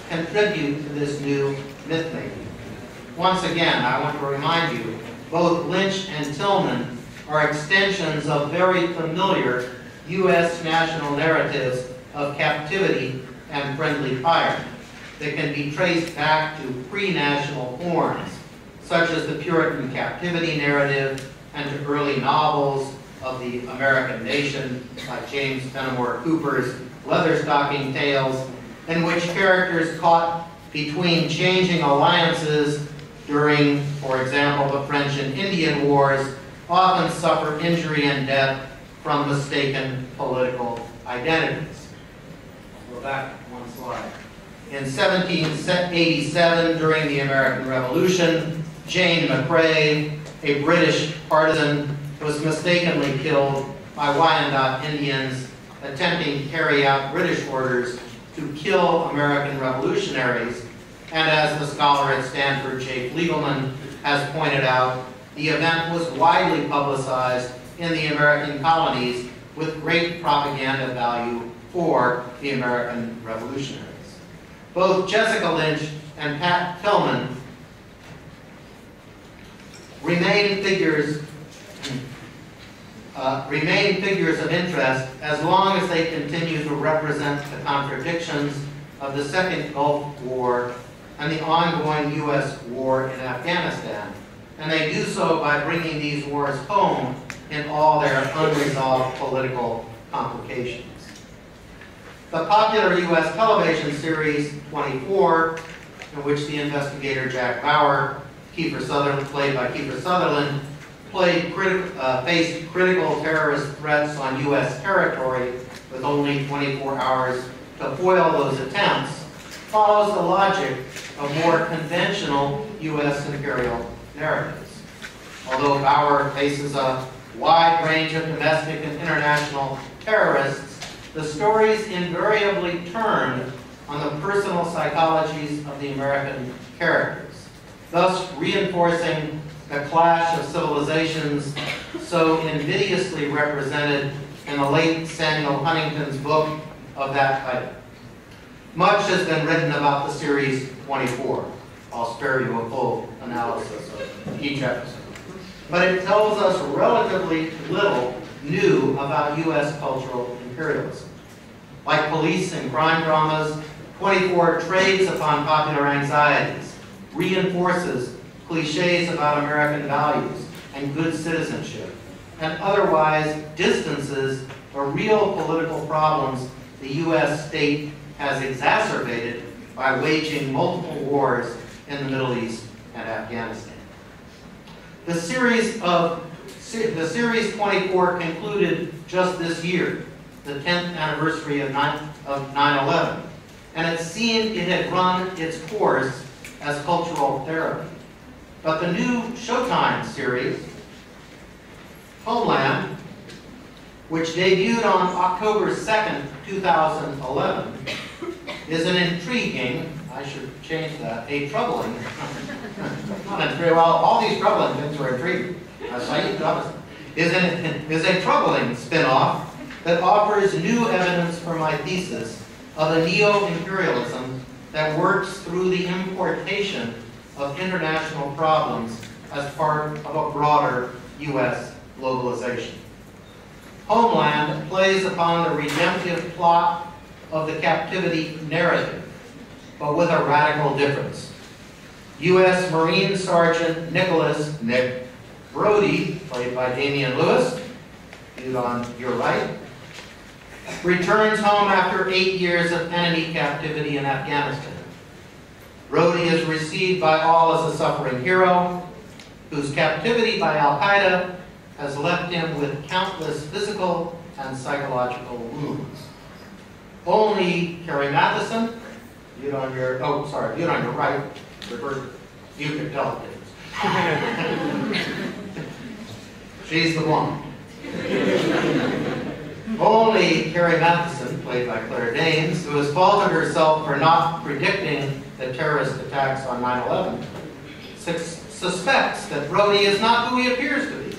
contribute to this new myth-making. Once again, I want to remind you, both Lynch and Tillman are extensions of very familiar U.S. national narratives of captivity and friendly fire that can be traced back to pre-national forms, such as the Puritan captivity narrative and to early novels of the American nation, like James Fenimore Cooper's Leatherstocking Tales, in which characters caught between changing alliances during, for example, the French and Indian Wars, often suffer injury and death from mistaken political identities. Go back one slide. In 1787, during the American Revolution, Jane McCrae, a British partisan, was mistakenly killed by Wyandot Indians attempting to carry out British orders to kill American revolutionaries. And as the scholar at Stanford, Jay Fliegelman, has pointed out, The event was widely publicized in the American colonies with great propaganda value for the American revolutionaries. Both Jessica Lynch and Pat Tillman remain figures of interest as long as they continue to represent the contradictions of the Second Gulf War and the ongoing U.S. war in Afghanistan. And they do so by bringing these wars home in all their unresolved political complications. The popular U.S. television series 24, in which the investigator Jack Bauer, played by Kiefer Sutherland, faced critical terrorist threats on U.S. territory with only 24 hours to foil those attempts, follows the logic of more conventional U.S. imperial narratives. Although Bauer faces a wide range of domestic and international terrorists, the stories invariably turned on the personal psychologies of the American characters, thus reinforcing the clash of civilizations so invidiously represented in the late Samuel Huntington's book of that type. Much has been written about the series 24. I'll spare you a full analysis of each episode. But it tells us relatively little new about U.S. cultural imperialism. Like police and crime dramas, 24 trades upon popular anxieties, reinforces cliches about American values and good citizenship, and otherwise distances the real political problems the U.S. state has exacerbated by waging multiple wars in the Middle East and Afghanistan. The series 24 concluded just this year, the 10th anniversary of 9/11, and it seemed it had run its course as cultural therapy. But the new Showtime series, Homeland, which debuted on October 2nd, 2011, is an intriguing, I should change that, a troubling, well, all these troubling things are intriguing, is a troubling spin-off that offers new evidence for my thesis of a neo-imperialism that works through the importation of international problems as part of a broader U.S. globalization. Homeland plays upon the redemptive plot of the captivity narrative, but with a radical difference. U.S. Marine Sergeant Nick Brody, played by Damian Lewis, viewed on your right, returns home after 8 years of enemy captivity in Afghanistan. Brody is received by all as a suffering hero, whose captivity by Al-Qaeda has left him with countless physical and psychological wounds. Only Carrie Matheson, viewed on your right, you can tell the difference. She's the one. Only Carrie Matheson, played by Claire Danes, who has faulted herself for not predicting the terrorist attacks on 9/11, suspects that Brody is not who he appears to be,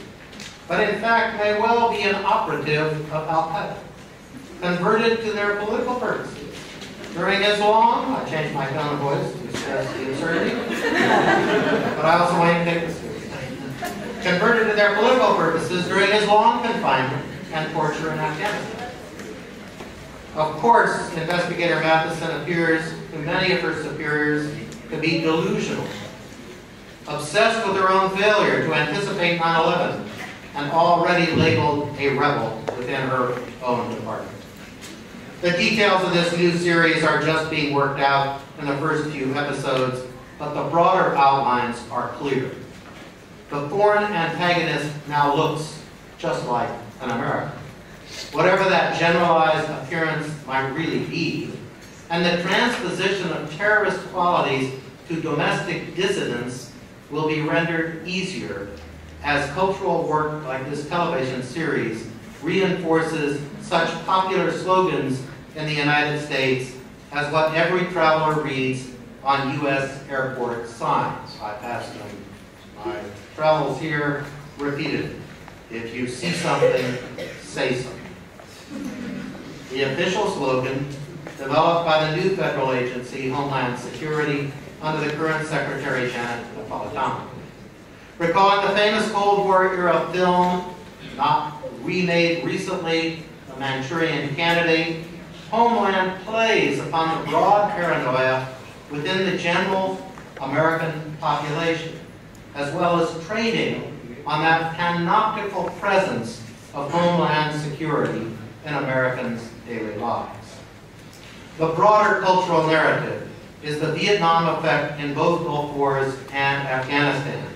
but in fact may well be an operative of Al-Qaeda, converted to their political purposes. During his long, I changed my tone of voice to stress the absurdity, but I also want to take this seriously. Converted to their political purposes during his long confinement and torture in Afghanistan. Of course, Investigator Matheson appears to many of her superiors to be delusional, obsessed with her own failure to anticipate 9/11, and already labeled a rebel within her own department. The details of this new series are just being worked out in the first few episodes, but the broader outlines are clear. The foreign antagonist now looks just like an American, whatever that generalized appearance might really be, and the transposition of terrorist qualities to domestic dissidents will be rendered easier as cultural work like this television series reinforces such popular slogans in the United States as what every traveler reads on U.S. airport signs. I passed them my travels here repeated, if you see something, say something. The official slogan, developed by the new federal agency, Homeland Security, under the current Secretary Janet Napolitano. Recalling the famous Cold War era film, not remade recently, The Manchurian Candidate, Homeland plays upon the broad paranoia within the general American population, as well as trading on that panoptical presence of Homeland Security in Americans' daily lives. The broader cultural narrative is the Vietnam effect in both Gulf Wars and Afghanistan,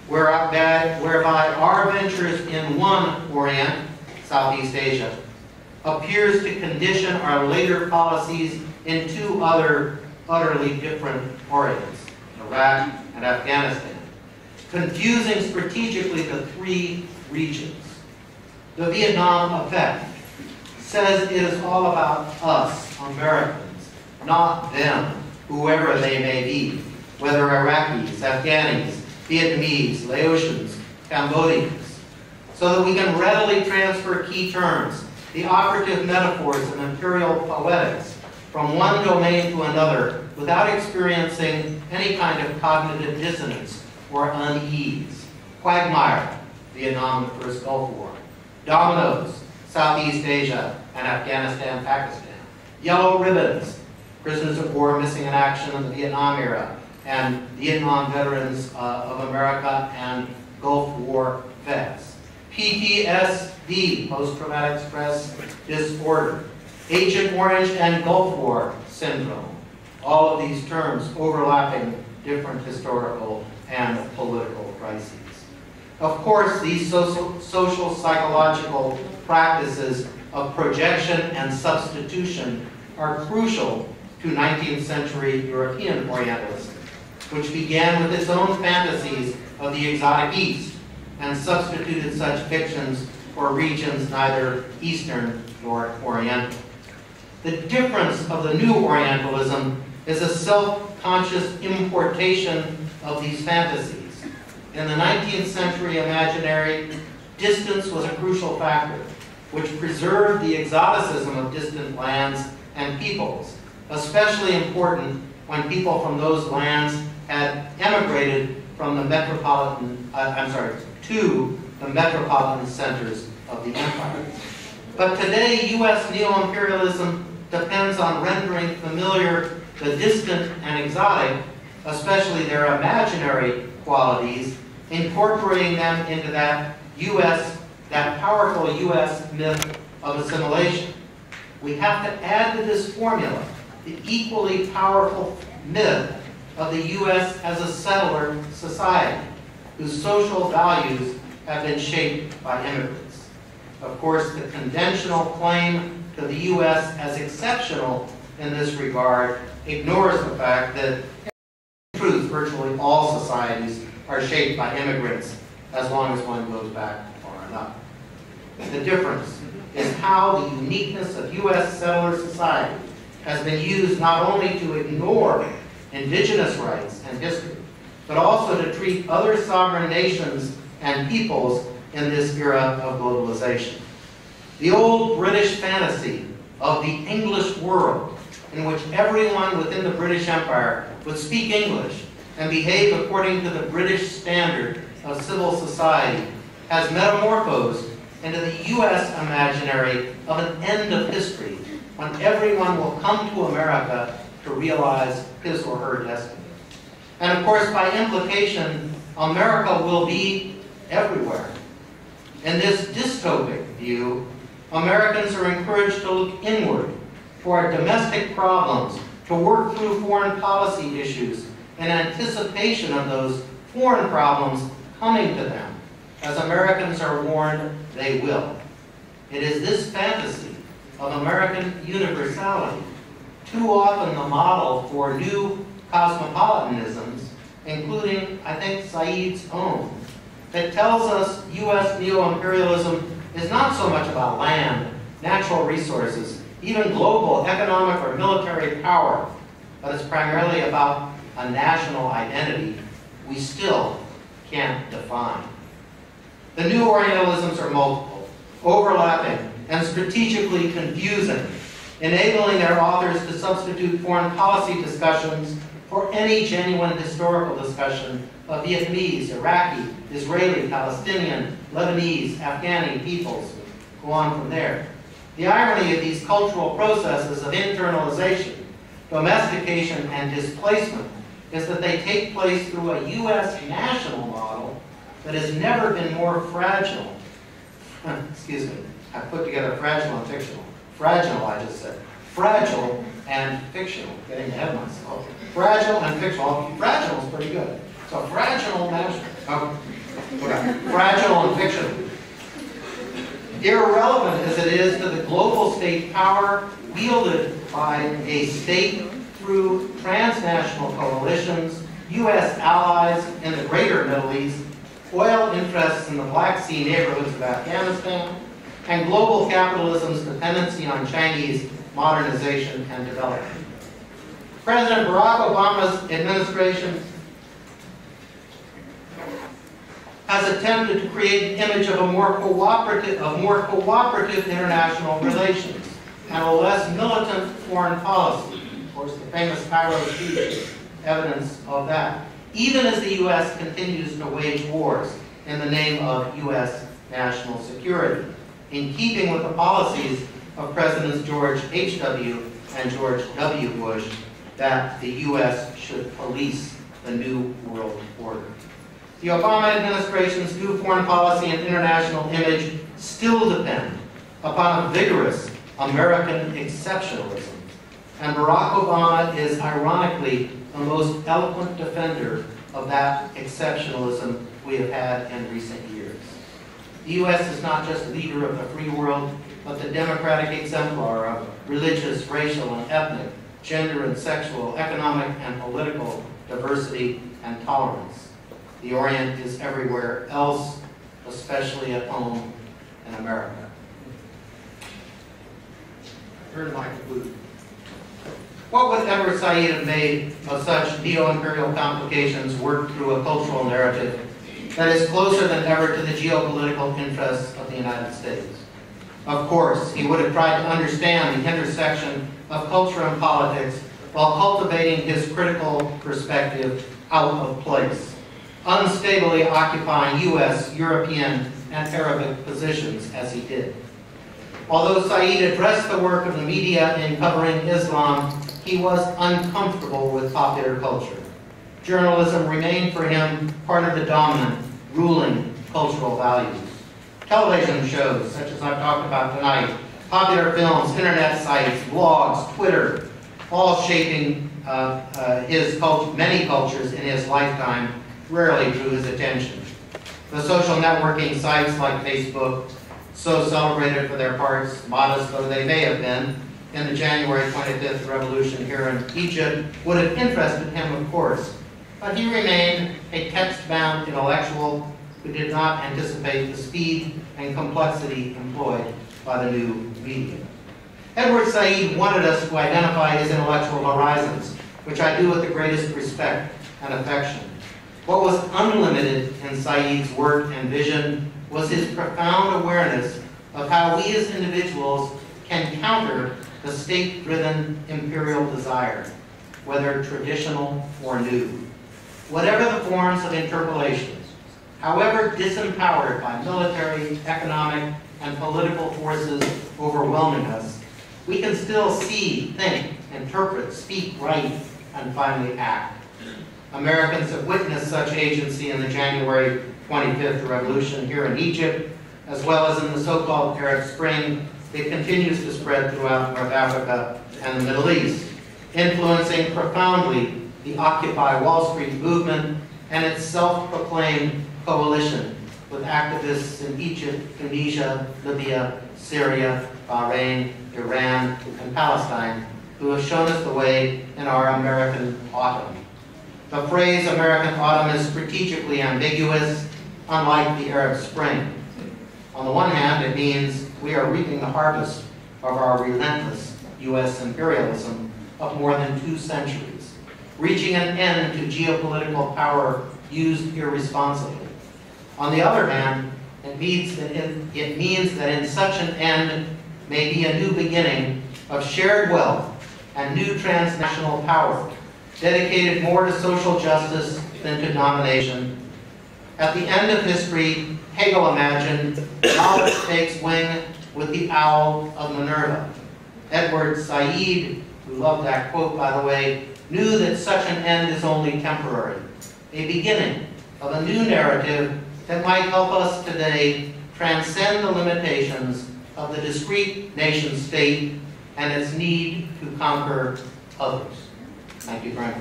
whereby our ventures in one Orient, Southeast Asia, appears to condition our later policies in two other utterly different Orients, Iraq and Afghanistan, confusing strategically the three regions. The Vietnam effect says it is all about us, Americans, not them, whoever they may be, whether Iraqis, Afghanis, Vietnamese, Laotians, Cambodians, so that we can readily transfer key terms, the operative metaphors of imperial poetics, from one domain to another without experiencing any kind of cognitive dissonance or unease. Quagmire, Vietnam, the First Gulf War. Dominoes, Southeast Asia and Afghanistan, Pakistan. Yellow ribbons, prisoners of war missing in action in the Vietnam era, and Vietnam veterans of America and Gulf War vets. PTSD, post-traumatic stress disorder. Agent Orange and Gulf War syndrome. All of these terms overlapping different historical and political crises. Of course, these social psychological practices of projection and substitution are crucial to 19th century European Orientalism, which began with its own fantasies of the exotic East and substituted such fictions for regions neither Eastern nor Oriental. The difference of the new Orientalism is a self-conscious importation of these fantasies. In the 19th century imaginary, distance was a crucial factor, which preserved the exoticism of distant lands and peoples, especially important when people from those lands had emigrated from the to the metropolitan centers of the empire. But today, U.S. neo-imperialism depends on rendering familiar the distant and exotic, especially their imaginary qualities, incorporating them into that powerful U.S. myth of assimilation. We have to add to this formula the equally powerful myth of the U.S. as a settler society, whose social values have been shaped by immigrants. Of course, the conventional claim to the U.S. as exceptional in this regard ignores the fact that, in truth, virtually all societies are shaped by immigrants, as long as one goes back far enough. The difference is how the uniqueness of U.S. settler society has been used not only to ignore indigenous rights and history, but also to treat other sovereign nations and peoples in this era of globalization. The old British fantasy of the English world, in which everyone within the British Empire would speak English and behave according to the British standard of civil society, has metamorphosed into the U.S. imaginary of an end of history, when everyone will come to America to realize his or her destiny. And of course, by implication, America will be everywhere. In this dystopic view, Americans are encouraged to look inward for our domestic problems, to work through foreign policy issues in anticipation of those foreign problems coming to them. As Americans are warned, they will. It is this fantasy of American universality, too often the model for new cosmopolitanisms, including, I think, Said's own, that tells us U.S. neo-imperialism is not so much about land, natural resources, even global economic or military power, but it's primarily about a national identity we still can't define. The new Orientalisms are multiple, overlapping, and strategically confusing, enabling their authors to substitute foreign policy discussions for any genuine historical discussion of Vietnamese, Iraqi, Israeli, Palestinian, Lebanese, Afghani peoples. Go on from there. The irony of these cultural processes of internalization, domestication, and displacement is that they take place through a U.S. national model that has never been more fragile. Excuse me, I put together fragile and fictional. Fragile, I just said. Fragile and fictional. Getting ahead of myself. Fragile and fictional. Fragile is pretty good. So fragile national. Oh, fragile and fictional. Irrelevant as it is to the global state power wielded by a state through transnational coalitions, U.S. allies in the greater Middle East, oil interests in the Black Sea neighborhoods of Afghanistan, and global capitalism's dependency on Chinese modernization and development. President Barack Obama's administration has attempted to create an image of more cooperative international relations and a less militant foreign policy. Of course, the famous Cairo speech is evidence of that. Even as the U.S. continues to wage wars in the name of U.S. national security, in keeping with the policies of Presidents George H.W. and George W. Bush, that the U.S. should police the new world order. The Obama administration's new foreign policy and international image still depend upon a vigorous American exceptionalism. And Barack Obama is ironically the most eloquent defender of that exceptionalism we have had in recent years. The U.S. is not just leader of the free world, but the democratic exemplar of religious, racial, and ethnic, gender and sexual, economic and political diversity and tolerance. The Orient is everywhere else, especially at home in America. Turn my conclusion. What would Edward Said have made of such neo-imperial complications worked through a cultural narrative that is closer than ever to the geopolitical interests of the United States? Of course, he would have tried to understand the intersection of culture and politics while cultivating his critical perspective out of place, unstably occupying U.S., European, and Arabic positions as he did. Although Said addressed the work of the media in covering Islam, he was uncomfortable with popular culture. Journalism remained for him part of the dominant, ruling cultural values. Television shows, such as I've talked about tonight, popular films, internet sites, blogs, Twitter, all shaping many cultures in his lifetime, rarely drew his attention. The social networking sites like Facebook, so celebrated for their parts, modest though they may have been, in the January 25th revolution here in Egypt, would have interested him, of course. But he remained a text-bound intellectual who did not anticipate the speed and complexity employed by the new media. Edward Said wanted us to identify his intellectual horizons, which I do with the greatest respect and affection. What was unlimited in Said's work and vision was his profound awareness of how we as individuals can counter the state-driven imperial desire, whether traditional or new. Whatever the forms of interpolations, however disempowered by military, economic, and political forces overwhelming us, we can still see, think, interpret, speak, write, and finally act. Americans have witnessed such agency in the January 25th revolution here in Egypt, as well as in the so-called Arab Spring that continues to spread throughout North Africa and the Middle East, influencing profoundly the Occupy Wall Street movement and its self-proclaimed coalition with activists in Egypt, Tunisia, Libya, Syria, Bahrain, Iran, and Palestine, who have shown us the way in our American autumn. The phrase American autumn is strategically ambiguous, unlike the Arab Spring. On the one hand, it means we are reaping the harvest of our relentless U.S. imperialism of more than 2 centuries. reaching an end to geopolitical power used irresponsibly. On the other hand, it means that in such an end may be a new beginning of shared wealth and new transnational power, dedicated more to social justice than to domination. At the end of history, Hegel imagined knowledge takes wing with the owl of Minerva. Edward Said, who loved that quote, by the way, knew that such an end is only temporary, a beginning of a new narrative that might help us today transcend the limitations of the discrete nation-state and its need to conquer others. Thank you very much.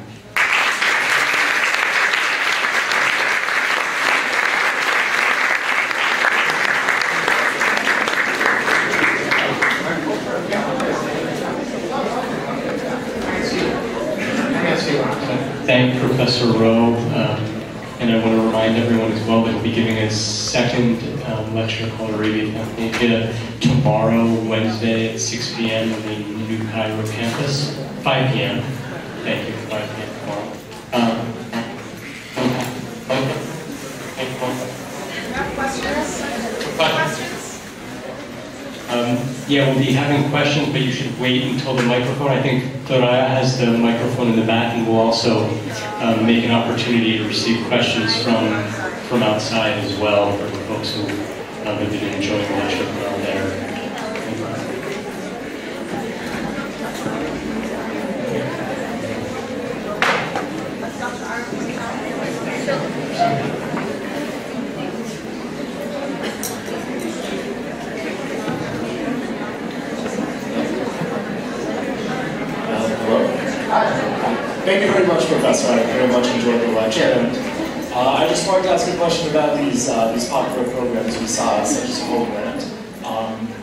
Thank Professor Rowe, and I want to remind everyone as well that we'll be giving a second lecture called Arabian Ethnicity tomorrow, Wednesday at 6 p.m. on the New Cairo campus, 5 p.m. Thank you, 5 p.m. tomorrow. Questions? Yeah, we'll be having questions, but you should wait until the microphone. I think Thoraya has the microphone in the back, and we'll also make an opportunity to receive questions from outside as well for the folks who have been enjoying the lecture around there. Thank you very much, Professor. I very much enjoyed the lecture. And I just wanted to ask a question about these popular programs we saw, such as Homeland,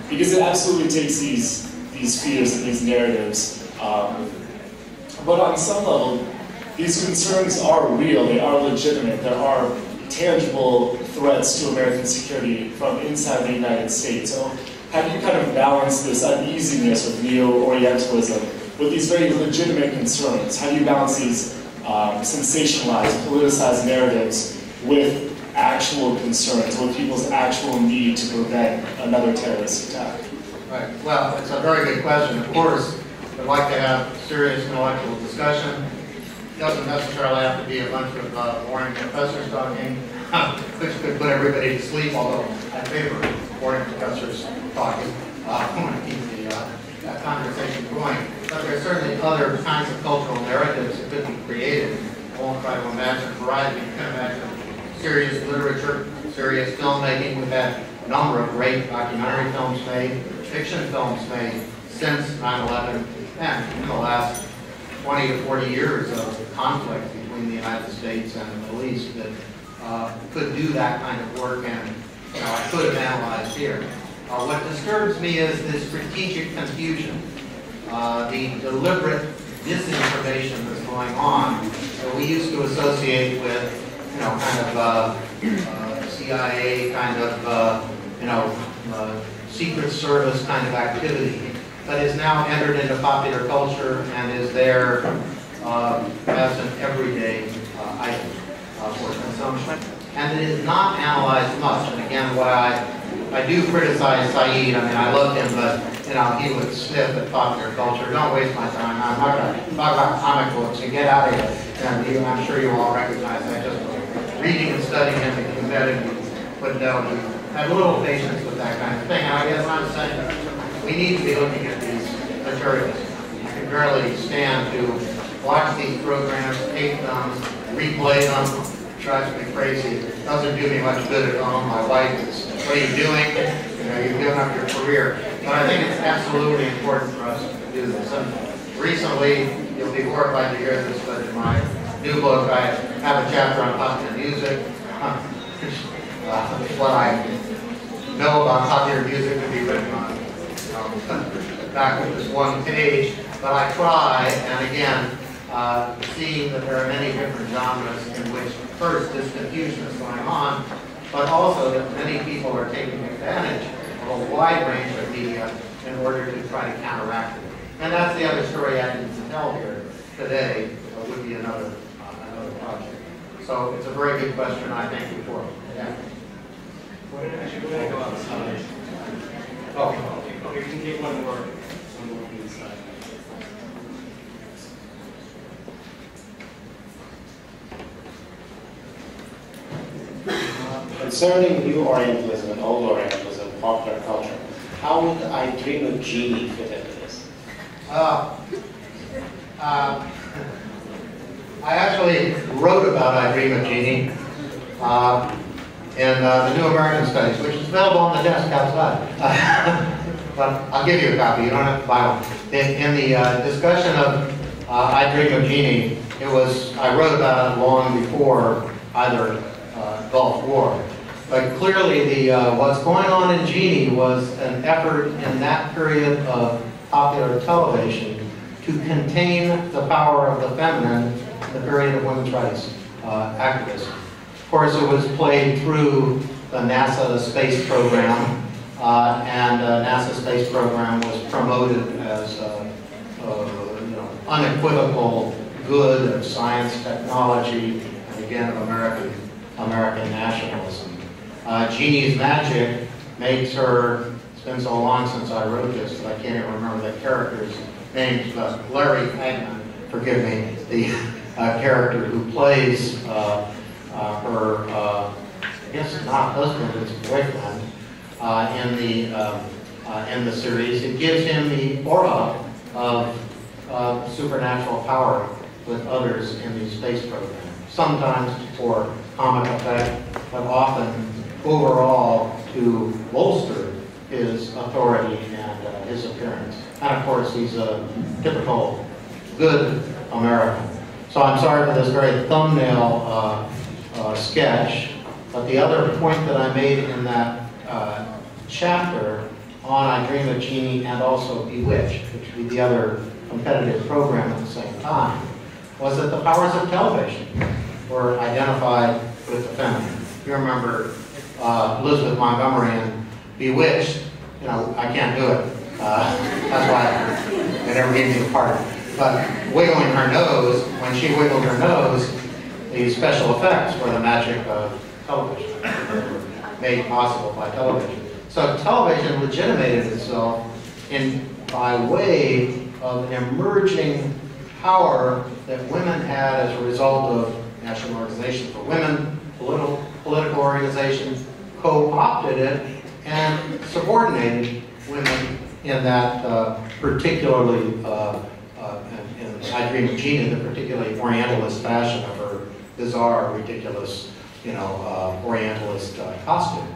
because it absolutely takes these fears and these narratives. But on some level, these concerns are real. They are legitimate. There are tangible threats to American security from inside the United States. So how do you kind of balance this uneasiness of neo-Orientalism with these very legitimate concerns? How do you balance these sensationalized, politicized narratives with actual concerns, with people's actual need to prevent another terrorist attack? Right. Well, it's a very good question. Of course, I'd like to have serious intellectual discussion. It doesn't necessarily have to be a bunch of boring professors talking, which could put everybody to sleep, although I favor boring professors talking. I want to keep that conversation going. But there are certainly other kinds of cultural narratives that could be created. I won't try to imagine variety. You can imagine serious literature, serious filmmaking. We've had a number of great documentary films made, fiction films made since 9/11, and in the last 20 to 40 years of conflict between the United States and the Middle East that could do that kind of work, and I could have analyzed here. What disturbs me is this strategic confusion, the deliberate disinformation that's going on that we used to associate with, kind of CIA, kind of, Secret Service kind of activity, but is now entered into popular culture and is there as an everyday item for consumption. And it is not analyzed much. And again, why I do criticize Said. I mean, I loved him, but he would sniff at popular culture. Don't waste my time. I'm not going to talk about comic books and get out of here. And I'm sure you all recognize that. Just reading and studying him and embedded, you would know he had little patience with that kind of thing. And I guess I'm saying we need to be looking at these materials. I can barely stand to watch these programs, tape them, replay them. It drives me crazy. It doesn't do me much good at home. My wife is, what are you doing? You've given up your career. But I think it's absolutely important for us to do this. And recently, you'll be horrified to hear this, but in my new book, I have a chapter on popular music. What I know about popular music can be written on back with this one page. But I try, and again, seeing that there are many different genres in which, first, this confusion is going on, but also that many people are taking advantage of a wide range of media in order to try to counteract it. And that's the other story I didn't tell here today, would be another another project. So it's a very good question. I thank you for it. Yeah. Actually, we're going to go outside. Oh. Okay, we can take one more from the side. Concerning New Orientalism and Old Orientalism, popular culture, how would I Dream of Jeannie fit into this? I actually wrote about I Dream of Jeannie in the New American Studies, which is available on the desk outside. But I'll give you a copy. You don't have to buy one. In the discussion of I Dream of Jeannie, I wrote about it long before either Gulf War. But clearly, what's going on in Jeannie was an effort in that period of popular television to contain the power of the feminine in the period of women's rights activism. Of course, it was played through the NASA space program, and the NASA space program was promoted as unequivocal good of science, technology, and again of American nationalism. Jeannie's magic makes her, it's been so long since I wrote this that I can't even remember the character's name, but Larry Hagman, forgive me, the character who plays her, I guess not husband, it's boyfriend, in the series. It gives him the aura of supernatural power with others in the space program. Sometimes for comic effect, but often overall to bolster his authority and his appearance. And of course, he's a typical good American. So I'm sorry for this very thumbnail sketch, but the other point that I made in that chapter on I Dream of Jeannie and also Bewitched, which would be the other competitive program at the same time, was that the powers of television were identified with the feminine. You remember Elizabeth Montgomery in Bewitched, I can't do it. That's why they never gave me the part. But wiggling her nose, when she wiggled her nose, the special effects were the magic of television, made possible by television. So television legitimated itself by way of an emerging power that women had as a result of National Organization for Women, political organizations, co-opted it and subordinated women in that particularly, in I Dream of Jeannie, the particularly Orientalist fashion of her bizarre, ridiculous, Orientalist costume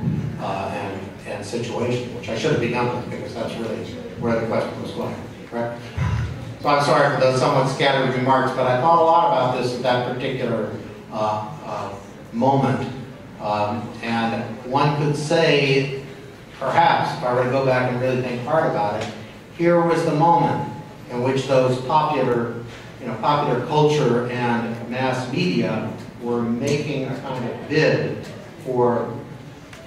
and situation, which I should have begun with because that's really where the question was going, correct? So I'm sorry for those somewhat scattered remarks, but I thought a lot about this at that particular moment. And one could say, perhaps, if I were to go back and really think hard about it, here was the moment in which those popular culture and mass media were making a kind of bid for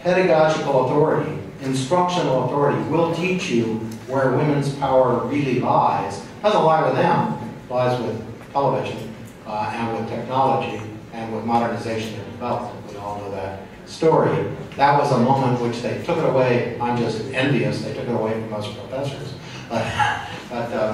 pedagogical authority, instructional authority. We'll teach you where women's power really lies. It doesn't lie with them, it lies with television and with technology and with modernization and development. We all know that story. That was a moment which they took it away. I'm just envious. They took it away from most professors. But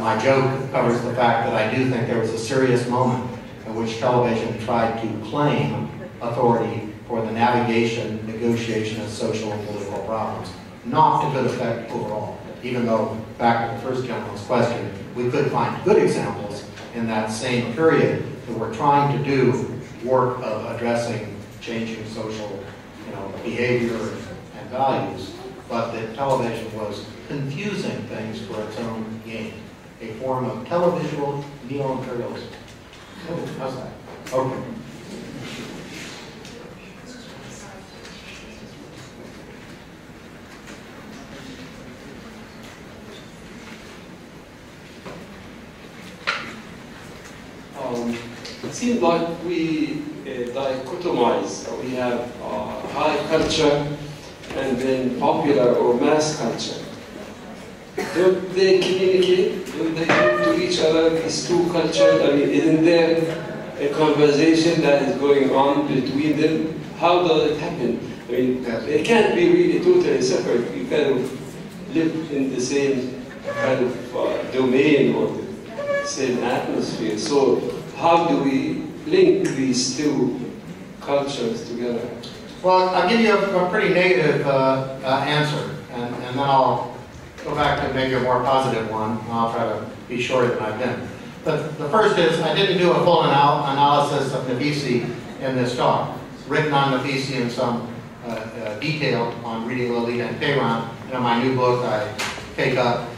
my joke covers the fact that I do think there was a serious moment in which television tried to claim authority for the navigation, negotiation of social and political problems. Not to good effect overall, even though, back to the first gentleman's question, we could find good examples in that same period that were trying to do work of addressing changing social behavior and values, but that television was confusing things for its own gain. A form of televisual neo-imperialism. Oh, how's that? Okay. It seems like we dichotomize. We have high culture and then popular or mass culture. Don't they communicate? Don't they talk to each other, these two cultures? I mean, isn't there a conversation that is going on between them. How does it happen? I mean, it can't be really totally separate. You kind of live in the same kind of domain or the same atmosphere. So how do we link these two cultures together? Well, I'll give you a pretty negative answer, and then I'll go back to maybe a more positive one, and I'll try to be shorter than I've been. But the first is, I didn't do a full analysis of Nafisi in this talk. Written on Nafisi in some detail on reading Lolita and Tehran. And in my new book, I take up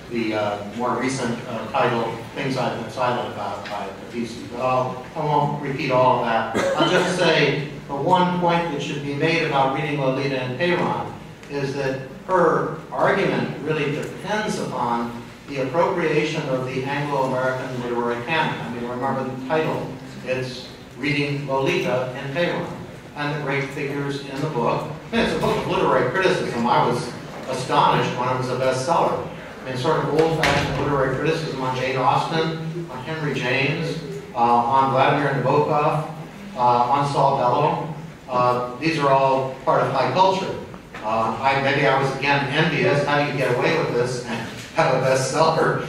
the more recent title, Things I've Been Silent About by Nafisi. But I won't repeat all of that. I'll just say the one point that should be made about reading Lolita and Tehran is that her argument really depends upon the appropriation of the Anglo-American literary canon. I mean, remember the title. It's Reading Lolita and Tehran, and the great figures in the book. I mean, it's a book of literary criticism. I was astonished when it was a bestseller. I mean, sort of old-fashioned literary criticism on Jane Austen, on Henry James, on Vladimir Nabokov, on Saul Bellow. These are all part of high culture. Maybe I was, again, envious. How do you get away with this and have a bestseller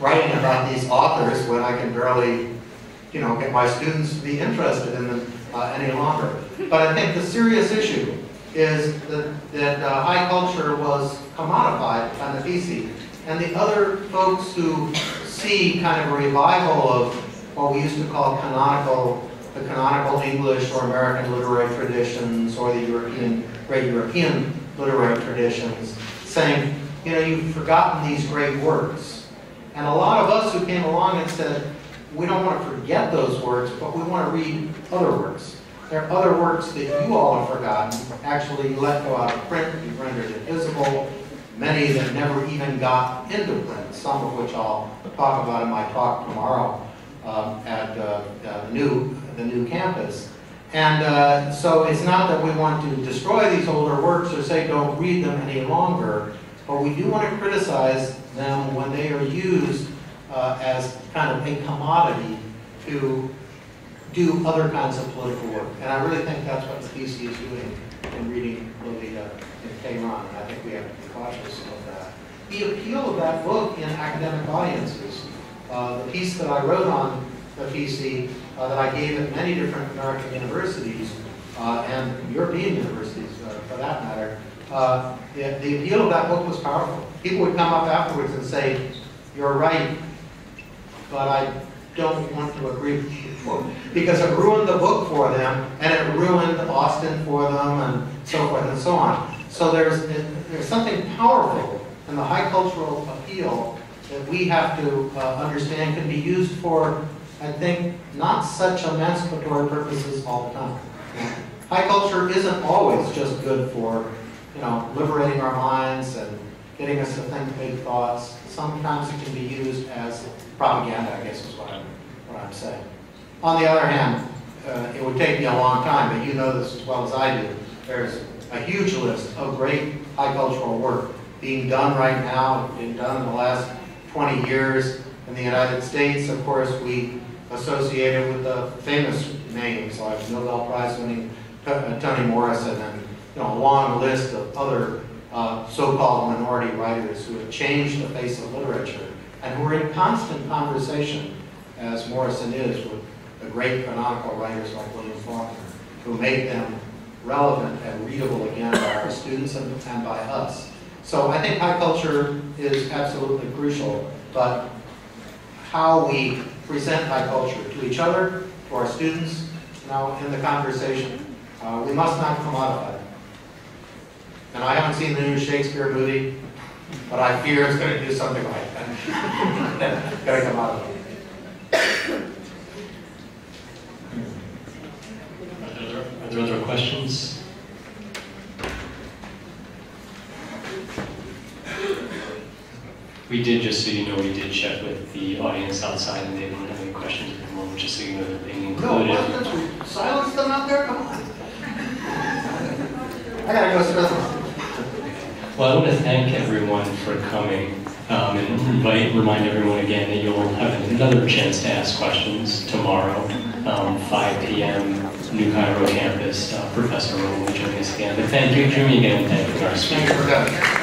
writing about these authors when I can barely, get my students to be interested in them any longer? But I think the serious issue is that high culture was commodified by Nafisi, and the other folks who see kind of a revival of what we used to call the canonical English or American literary traditions, or the great European literary traditions, saying, you've forgotten these great works. And a lot of us who came along and said, we don't want to forget those works, but we want to read other works. There are other works that you all have forgotten, actually you let go out of print, you've rendered invisible, many that never even got into print, some of which I'll talk about in my talk tomorrow at the new campus. And so it's not that we want to destroy these older works or say don't read them any longer, but we do want to criticize them when they are used as kind of a commodity to do other kinds of political work. And I really think that's what Nafisi is doing in reading Lolita and Tehran, and I think we have to be cautious of that. The appeal of that book in academic audiences, the piece that I wrote on Nafisi, that I gave at many different American universities, and European universities for that matter, the appeal of that book was powerful. People would come up afterwards and say, you're right, but I don't want to agree with you, because it ruined the book for them, and it ruined Austin for them, and so forth and so on. So there's something powerful in the high cultural appeal that we have to understand can be used for, I think, not such emancipatory purposes all the time. High culture isn't always just good for, liberating our minds and getting us to think big thoughts. Sometimes it can be used as propaganda, I guess is what I'm saying. On the other hand, it would take me a long time, but you know this as well as I do. There's a huge list of great high cultural work being done right now, being done in the last 20 years. In the United States, of course, we associated with the famous names like Nobel Prize winning Toni Morrison, and a long list of other so-called minority writers who have changed the face of literature and who are in constant conversation, as Morrison is, with the great canonical writers like William Faulkner, who make them relevant and readable again by our students and by us. So I think high culture is absolutely crucial, but how we present high culture to each other, to our students, in the conversation, we must not commodify it. And I haven't seen the new Shakespeare movie, but I fear it's going to do something like that. Got to come out of it. Are there other questions? We did, just so you know, we did check with the audience outside, and they didn't have any questions at the moment, just so you know that being included. No, silence them out there? Come on. I gotta go sit down. Well, I want to thank everyone for coming. And remind everyone again that you'll have another chance to ask questions tomorrow, 5 p.m., New Cairo campus. Professor Rowe will join us again. But thank you, Jimmy, again. Thank you, our speaker. Thank you for coming.